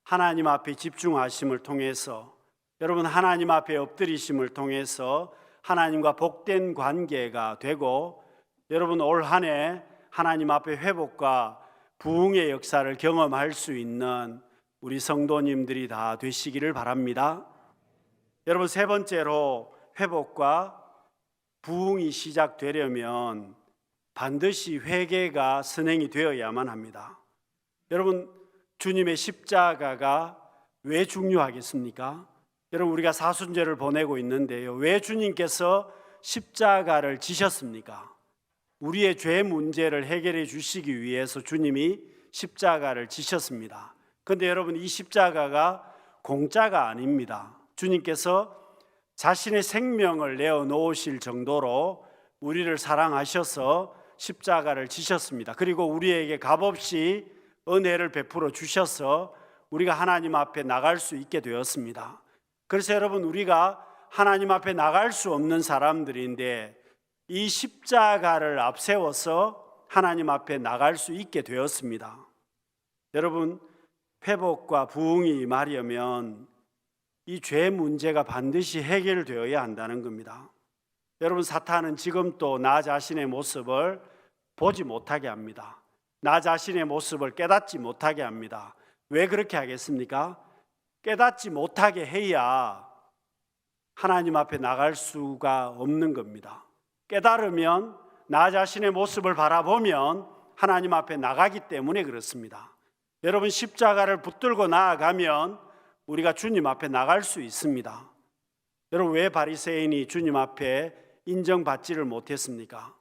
하나님 앞에 집중하심을 통해서, 여러분, 하나님 앞에 엎드리심을 통해서 하나님과 복된 관계가 되고, 여러분, 올 한 해 하나님 앞에 회복과 부흥의 역사를 경험할 수 있는 우리 성도님들이 다 되시기를 바랍니다. 여러분, 세 번째로 회복과 부흥이 시작되려면 반드시 회개가 선행이 되어야만 합니다. 여러분, 주님의 십자가가 왜 중요하겠습니까? 여러분, 우리가 사순절을 보내고 있는데요, 왜 주님께서 십자가를 지셨습니까? 우리의 죄 문제를 해결해 주시기 위해서 주님이 십자가를 지셨습니다. 그런데 여러분, 이 십자가가 공짜가 아닙니다. 주님께서 자신의 생명을 내어 놓으실 정도로 우리를 사랑하셔서 십자가를 지셨습니다. 그리고 우리에게 값없이 은혜를 베풀어 주셔서 우리가 하나님 앞에 나갈 수 있게 되었습니다. 그래서 여러분, 우리가 하나님 앞에 나갈 수 없는 사람들인데 이 십자가를 앞세워서 하나님 앞에 나갈 수 있게 되었습니다. 여러분, 회복과 부흥이 임하려면 이 죄 문제가 반드시 해결되어야 한다는 겁니다. 여러분, 사탄은 지금 또 나 자신의 모습을 보지 못하게 합니다. 나 자신의 모습을 깨닫지 못하게 합니다. 왜 그렇게 하겠습니까? 깨닫지 못하게 해야 하나님 앞에 나갈 수가 없는 겁니다. 깨달으면, 나 자신의 모습을 바라보면 하나님 앞에 나가기 때문에 그렇습니다. 여러분, 십자가를 붙들고 나아가면 우리가 주님 앞에 나갈 수 있습니다. 여러분, 왜 바리새인이 주님 앞에 인정받지를 못했습니까?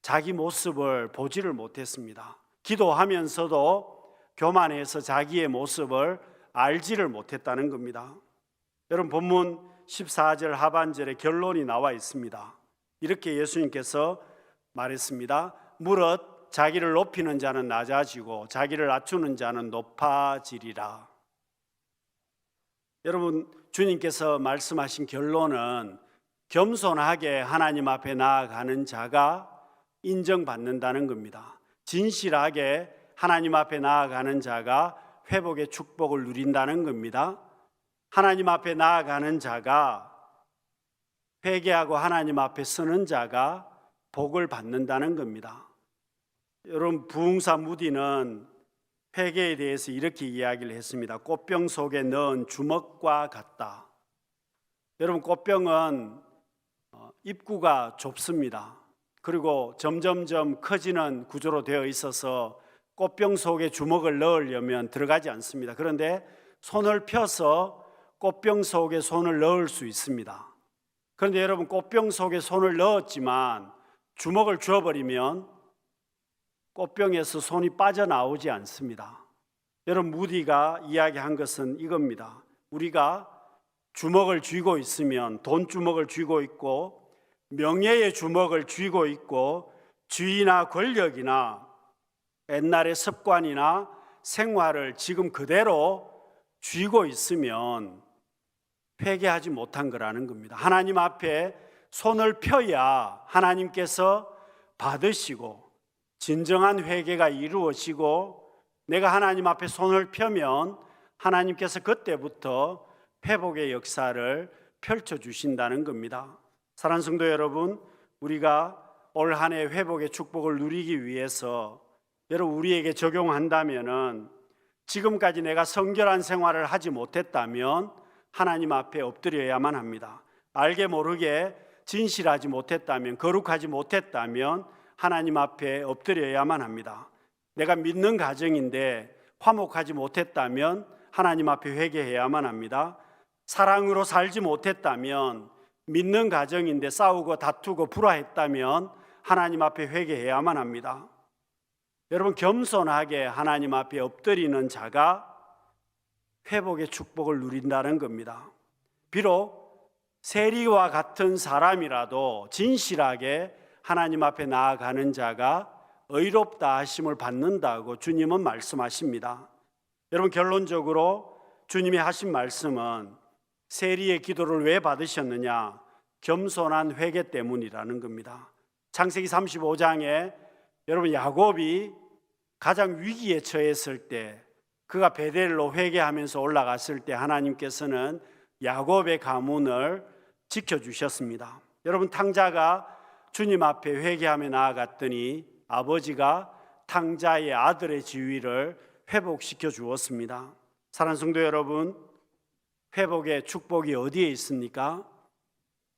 자기 모습을 보지를 못했습니다. 기도하면서도 교만해서 자기의 모습을 알지를 못했다는 겁니다. 여러분, 본문 14절 하반절에 결론이 나와 있습니다. 이렇게 예수님께서 말했습니다. 무릇 자기를 높이는 자는 낮아지고 자기를 낮추는 자는 높아지리라. 여러분, 주님께서 말씀하신 결론은 겸손하게 하나님 앞에 나아가는 자가 인정받는다는 겁니다. 진실하게 하나님 앞에 나아가는 자가 회복의 축복을 누린다는 겁니다. 하나님 앞에 나아가는 자가, 회개하고 하나님 앞에 서는 자가 복을 받는다는 겁니다. 여러분, 부흥사 무디는 회개에 대해서 이렇게 이야기를 했습니다. 꽃병 속에 넣은 주먹과 같다. 여러분, 꽃병은 입구가 좁습니다. 그리고 점점점 커지는 구조로 되어 있어서 꽃병 속에 주먹을 넣으려면 들어가지 않습니다. 그런데 손을 펴서 꽃병 속에 손을 넣을 수 있습니다. 그런데 여러분, 꽃병 속에 손을 넣었지만 주먹을 쥐어버리면 꽃병에서 손이 빠져나오지 않습니다. 여러분, 무디가 이야기한 것은 이겁니다. 우리가 주먹을 쥐고 있으면, 돈 주먹을 쥐고 있고 명예의 주먹을 쥐고 있고 주의나 권력이나 옛날의 습관이나 생활을 지금 그대로 쥐고 있으면 회개하지 못한 거라는 겁니다. 하나님 앞에 손을 펴야 하나님께서 받으시고 진정한 회개가 이루어지고, 내가 하나님 앞에 손을 펴면 하나님께서 그때부터 회복의 역사를 펼쳐주신다는 겁니다. 사랑하는 성도 여러분, 우리가 올 한 해 회복의 축복을 누리기 위해서 여러분, 우리에게 적용한다면은, 지금까지 내가 성결한 생활을 하지 못했다면 하나님 앞에 엎드려야만 합니다. 알게 모르게 진실하지 못했다면, 거룩하지 못했다면 하나님 앞에 엎드려야만 합니다. 내가 믿는 가정인데 화목하지 못했다면 하나님 앞에 회개해야만 합니다. 사랑으로 살지 못했다면, 믿는 가정인데 싸우고 다투고 불화했다면 하나님 앞에 회개해야만 합니다. 여러분, 겸손하게 하나님 앞에 엎드리는 자가 회복의 축복을 누린다는 겁니다. 비록 세리와 같은 사람이라도 진실하게 하나님 앞에 나아가는 자가 의롭다 하심을 받는다고 주님은 말씀하십니다. 여러분, 결론적으로 주님이 하신 말씀은 세리의 기도를 왜 받으셨느냐? 겸손한 회개 때문이라는 겁니다. 창세기 35장에 여러분, 야곱이 가장 위기에 처했을 때, 그가 베델로 회개하면서 올라갔을 때 하나님께서는 야곱의 가문을 지켜주셨습니다. 여러분, 탕자가 주님 앞에 회개하며 나아갔더니 아버지가 탕자의 아들의 지위를 회복시켜 주었습니다. 사랑하는 성도 여러분, 회복의 축복이 어디에 있습니까?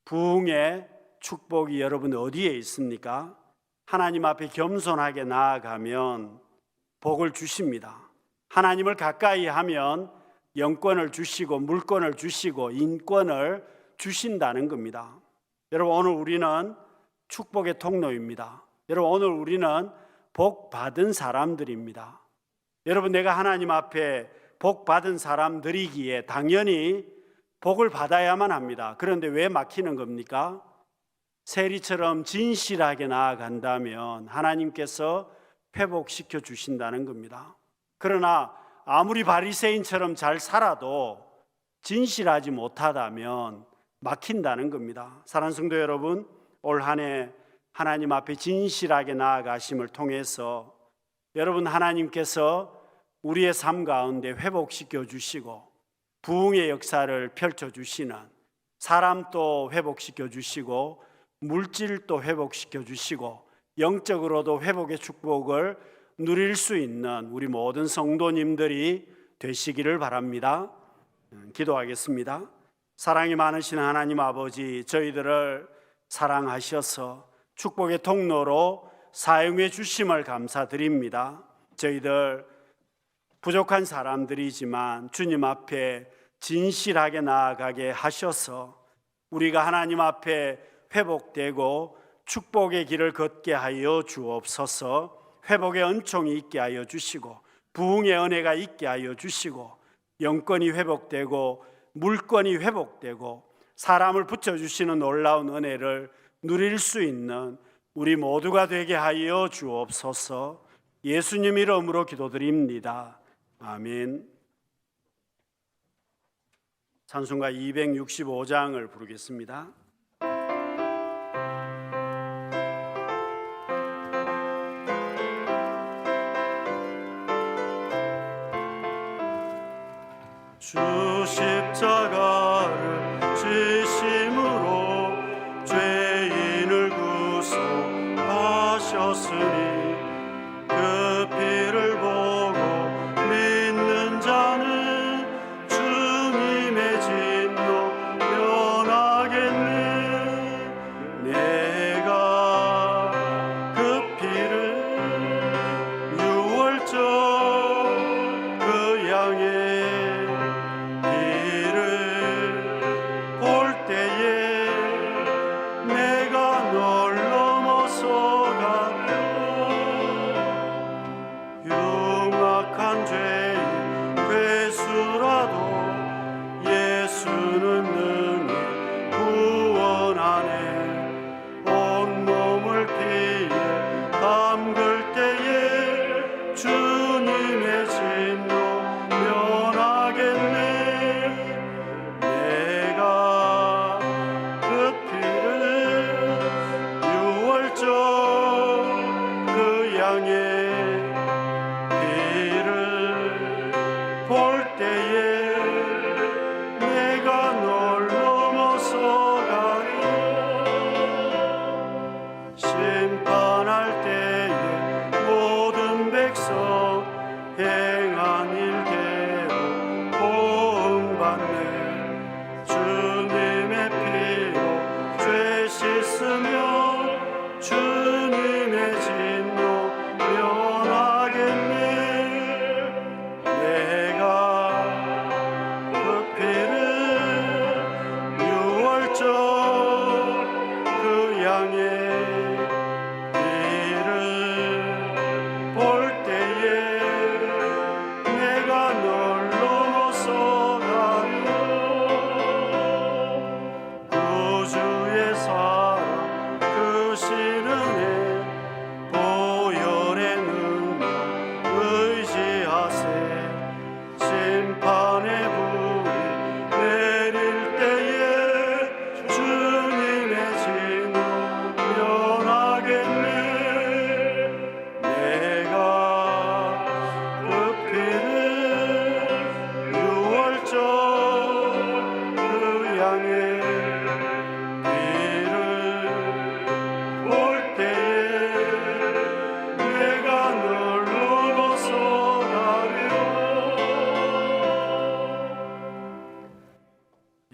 부흥의 축복이 여러분 어디에 있습니까? 하나님 앞에 겸손하게 나아가면 복을 주십니다. 하나님을 가까이 하면 영권을 주시고 물권을 주시고 인권을 주신다는 겁니다. 여러분, 오늘 우리는 축복의 통로입니다. 여러분, 오늘 우리는 복 받은 사람들입니다. 여러분, 내가 하나님 앞에 복 받은 사람들이기에 당연히 복을 받아야만 합니다. 그런데 왜 막히는 겁니까? 세리처럼 진실하게 나아간다면 하나님께서 회복시켜 주신다는 겁니다. 그러나 아무리 바리새인처럼 잘 살아도 진실하지 못하다면 막힌다는 겁니다. 사랑하는 성도 여러분, 올 한 해 하나님 앞에 진실하게 나아가심을 통해서 여러분, 하나님께서 우리의 삶 가운데 회복시켜 주시고 부흥의 역사를 펼쳐 주시는, 사람도 회복시켜 주시고 물질도 회복시켜 주시고 영적으로도 회복의 축복을 누릴 수 있는 우리 모든 성도님들이 되시기를 바랍니다. 기도하겠습니다. 사랑이 많으신 하나님 아버지, 저희들을 사랑하셔서 축복의 통로로 사용해 주심을 감사드립니다. 저희들 부족한 사람들이지만 주님 앞에 진실하게 나아가게 하셔서 우리가 하나님 앞에 회복되고 축복의 길을 걷게 하여 주옵소서. 회복의 은총이 있게 하여 주시고 부흥의 은혜가 있게 하여 주시고 영권이 회복되고 물권이 회복되고 사람을 붙여주시는 놀라운 은혜를 누릴 수 있는 우리 모두가 되게 하여 주옵소서. 예수님 이름으로 기도드립니다. 아멘. 찬송가 265장을 부르겠습니다. 주 십자가를 지심으로 죄인을 구속하셨으니 그 피를 보고 믿는 자는 주님의 진노 면하겠네. 내가 그 피를 유월절 그 양의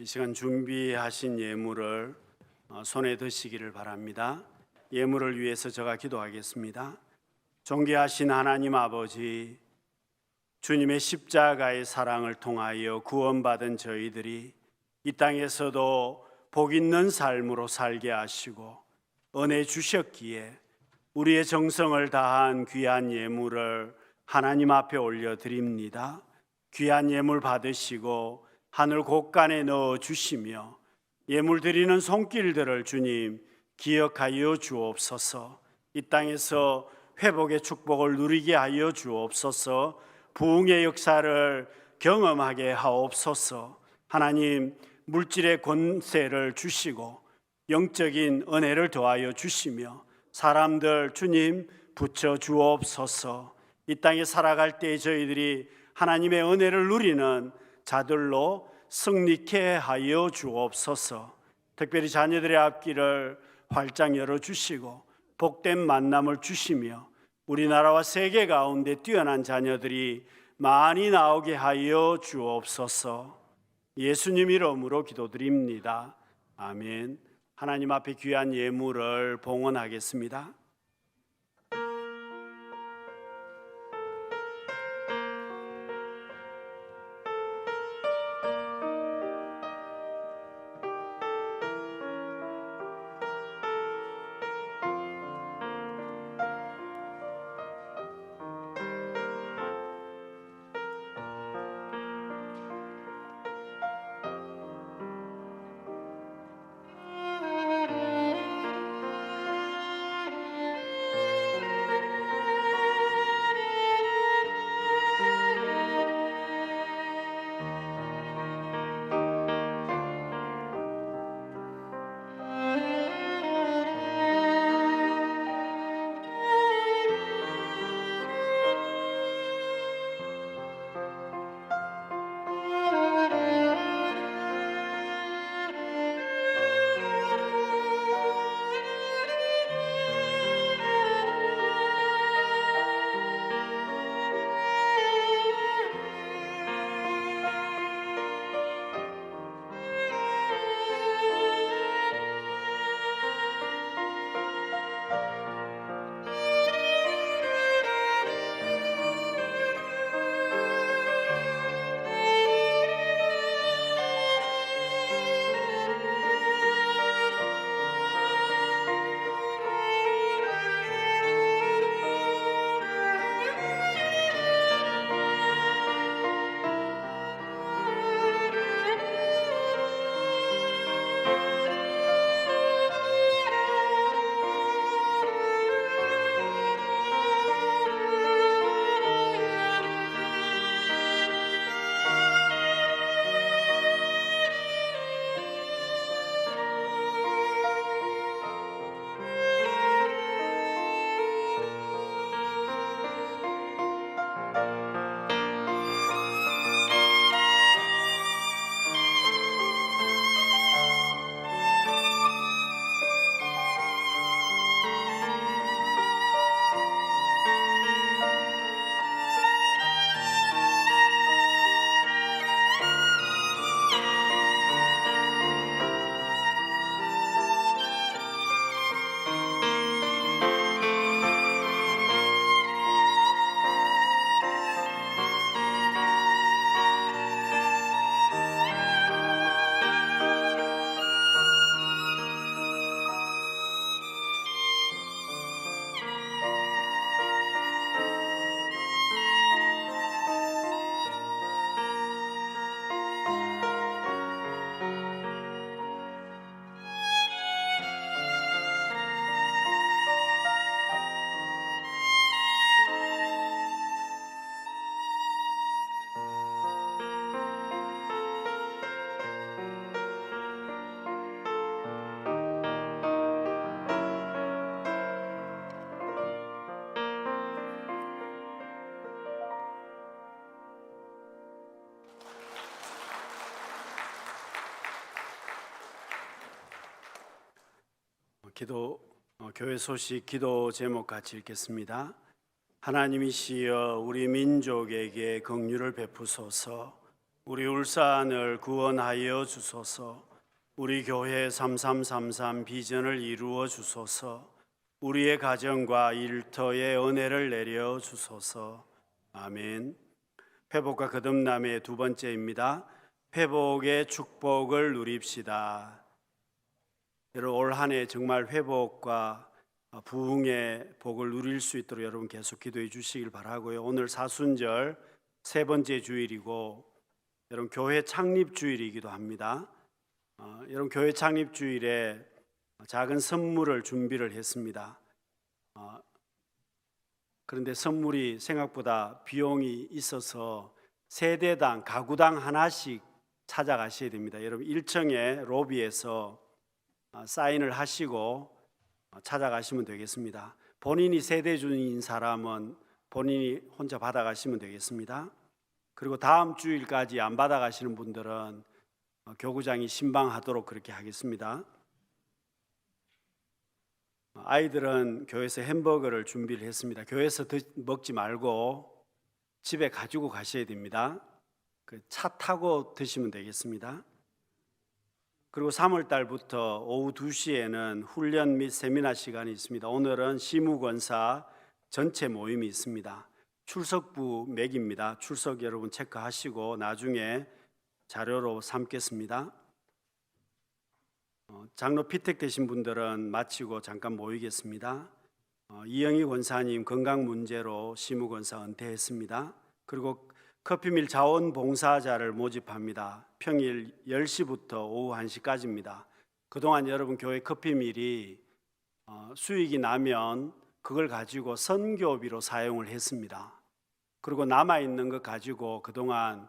이 시간 준비하신 예물을 손에 드시기를 바랍니다. 예물을 위해서 제가 기도하겠습니다. 존귀하신 하나님 아버지, 주님의 십자가의 사랑을 통하여 구원받은 저희들이 이 땅에서도 복 있는 삶으로 살게 하시고 은혜 주셨기에 우리의 정성을 다한 귀한 예물을 하나님 앞에 올려드립니다. 귀한 예물 받으시고 하늘 곳간에 넣어 주시며 예물 드리는 손길들을 주님 기억하여 주옵소서. 이 땅에서 회복의 축복을 누리게 하여 주옵소서. 부흥의 역사를 경험하게 하옵소서. 하나님, 물질의 권세를 주시고 영적인 은혜를 더하여 주시며 사람들 주님 붙여 주옵소서. 이 땅에 살아갈 때 저희들이 하나님의 은혜를 누리는 자들로 승리케 하여 주옵소서. 특별히 자녀들의 앞길을 활짝 열어주시고 복된 만남을 주시며 우리나라와 세계 가운데 뛰어난 자녀들이 많이 나오게 하여 주옵소서. 예수님 이름으로 기도드립니다. 아멘. 하나님 앞에 귀한 예물을 봉헌하겠습니다. 교회 소식 기도 제목 같이 읽겠습니다. 하나님이시여 우리 민족에게 긍휼을 베푸소서. 우리 울산을 구원하여 주소서. 우리 교회 3333 비전을 이루어 주소서. 우리의 가정과 일터에 은혜를 내려 주소서. 아멘. 회복과 거듭남의 두 번째입니다. 회복의 축복을 누립시다. 여러분 올 한 해 정말 회복과 부흥의 복을 누릴 수 있도록 여러분 계속 기도해 주시길 바라고요. 오늘 사순절 세 번째 주일이고 여러분 교회 창립 주일이기도 합니다. 여러분 교회 창립 주일에 작은 선물을 준비를 했습니다. 그런데 선물이 생각보다 비용이 있어서 세대당 가구당 하나씩 찾아가셔야 됩니다. 여러분 1층에 로비에서 사인을 하시고 찾아가시면 되겠습니다. 본인이 세대주인 사람은 본인이 혼자 받아가시면 되겠습니다. 그리고 다음 주일까지 안 받아가시는 분들은 교구장이 신방하도록 그렇게 하겠습니다. 아이들은 교회에서 햄버거를 준비를 했습니다. 교회에서 먹지 말고 집에 가지고 가셔야 됩니다. 차 타고 드시면 되겠습니다. 그리고 3월 달부터 오후 2시에는 훈련 및 세미나 시간이 있습니다. 오늘은 시무권사 전체 모임이 있습니다. 출석부 맥입니다. 출석 여러분 체크하시고 나중에 자료로 삼겠습니다. 장로 피택되신 분들은 마치고 잠깐 모이겠습니다. 이영희 권사님 건강 문제로 시무권사 은퇴했습니다. 그리고 커피밀 자원봉사자를 모집합니다. 평일 10시부터 오후 1시까지입니다. 그동안 여러분 교회 커피밀이 수익이 나면 그걸 가지고 선교비로 사용을 했습니다. 그리고 남아있는 것 가지고 그동안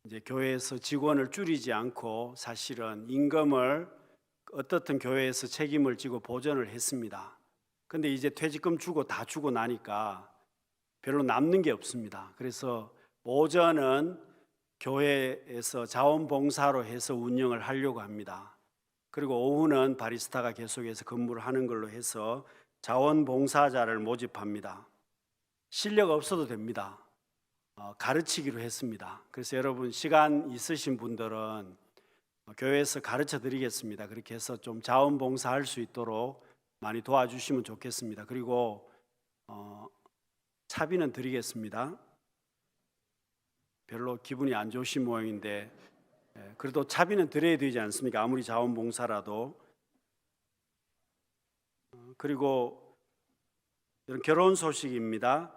이제 교회에서 직원을 줄이지 않고 사실은 임금을 어떻든 교회에서 책임을 지고 보전을 했습니다. 근데 이제 퇴직금 주고 다 주고 나니까 별로 남는 게 없습니다. 그래서 오전은 교회에서 자원봉사로 해서 운영을 하려고 합니다. 그리고 오후는 바리스타가 계속해서 근무를 하는 걸로 해서 자원봉사자를 모집합니다. 실력 없어도 됩니다. 가르치기로 했습니다. 그래서 여러분 시간 있으신 분들은 교회에서 가르쳐 드리겠습니다. 그렇게 해서 좀 자원봉사할 수 있도록 많이 도와주시면 좋겠습니다. 그리고 차비는 드리겠습니다. 별로 기분이 안 좋으신 모양인데 그래도 차비는 드려야 되지 않습니까? 아무리 자원봉사라도. 그리고 이런 결혼 소식입니다.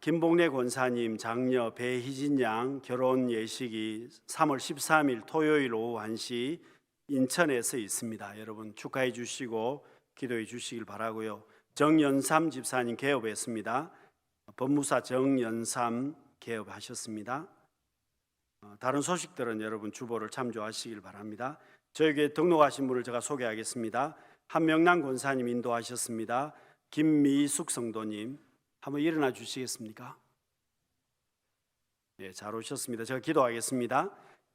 김봉래 권사님 장녀 배희진 양 결혼 예식이 3월 13일 토요일 오후 1시 인천에서 있습니다. 여러분 축하해 주시고 기도해 주시길 바라고요. 정연삼 집사님 개업했습니다. 법무사 정연삼 개업하셨습니다. 다른 소식들은 여러분 주보를 참조하시길 바랍니다. 저에게 등록하신 분을 제가 소개하겠습니다. 한명남 권사님 인도하셨습니다. 김미숙 성도님 한번 일어나 주시겠습니까? 네, 잘 오셨습니다. 제가 기도하겠습니다.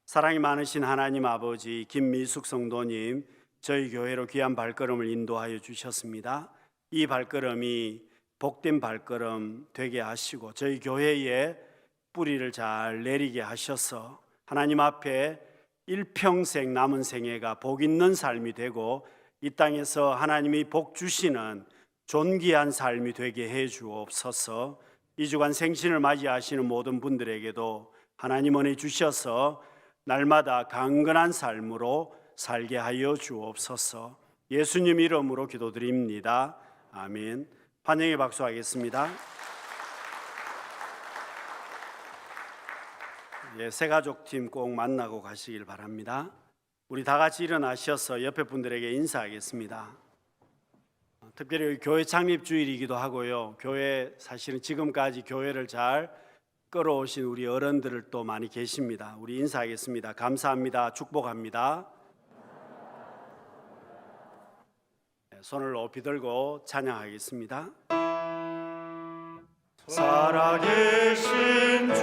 사랑이 많으신 하나님 아버지 김미숙 성도님 저희 교회로 귀한 발걸음을 인도하여 주셨습니다. 이 발걸음이 복된 발걸음 되게 하시고 저희 교회에 뿌리를 잘 내리게 하셔서 하나님 앞에 일평생 남은 생애가 복 있는 삶이 되고 이 땅에서 하나님이 복 주시는 존귀한 삶이 되게 해 주옵소서. 이 주간 생신을 맞이하시는 모든 분들에게도 하나님 은혜 주셔서 날마다 강건한 삶으로 살게 하여 주옵소서. 예수님 이름으로 기도드립니다. 아멘. 환영의 박수하겠습니다. 새가족팀 꼭 만나고 가시길 바랍니다. 우리 다 같이 일어나셔서 옆에 분들에게 인사하겠습니다. 특별히 교회 창립 주일이기도 하고요. 교회 사실은 지금까지 교회를 잘 끌어오신 우리 어른들을 또 많이 계십니다. 우리 인사하겠습니다. 감사합니다. 축복합니다. 손을 높이 들고 찬양하겠습니다. 살아계신 주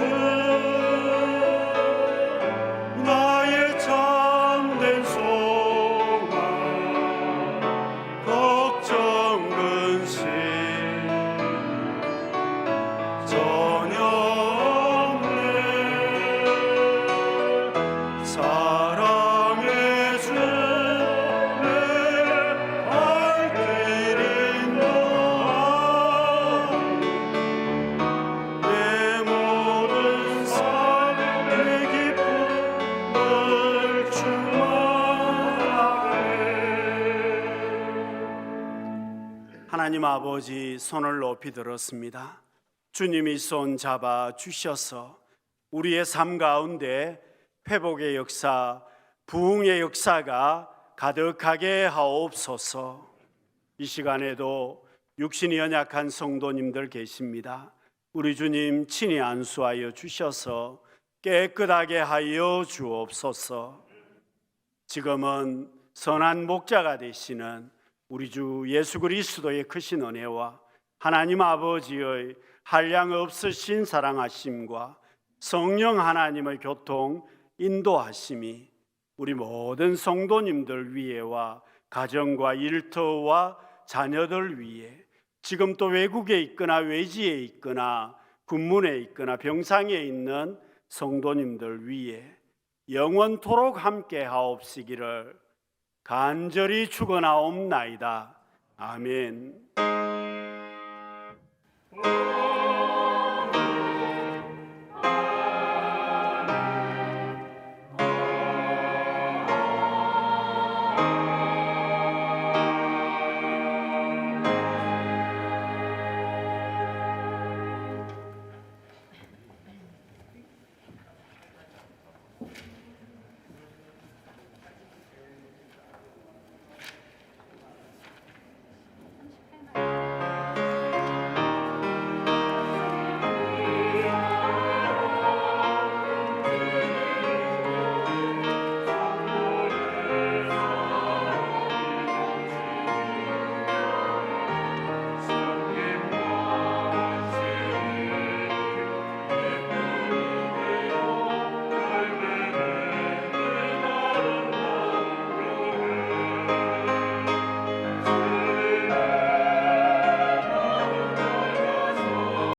나의 참된 소망 걱정 근심 전혀 없네 사랑의 주 내 발길인도다 내 모든 삶의 기쁨을 충만하네. 하나님 아버지 손을 높이 들었습니다. 주님이 손 잡아 주셔서 우리의 삶 가운데 회복의 역사, 부흥의 역사가 가득하게 하옵소서. 이 시간에도 육신이 연약한 성도님들 계십니다. 우리 주님 친히 안수하여 주셔서 깨끗하게 하여 주옵소서. 지금은 선한 목자가 되시는 우리 주 예수 그리스도의 크신 은혜와 하나님 아버지의 한량 없으신 사랑하심과 성령 하나님의 교통 인도하심이 우리 모든 성도님들 위에와 가정과 일터와 자녀들 위에, 지금 또 외국에 있거나 외지에 있거나 군문에 있거나 병상에 있는 성도님들 위에 영원토록 함께 하옵시기를 간절히 축원하옵나이다. 아멘.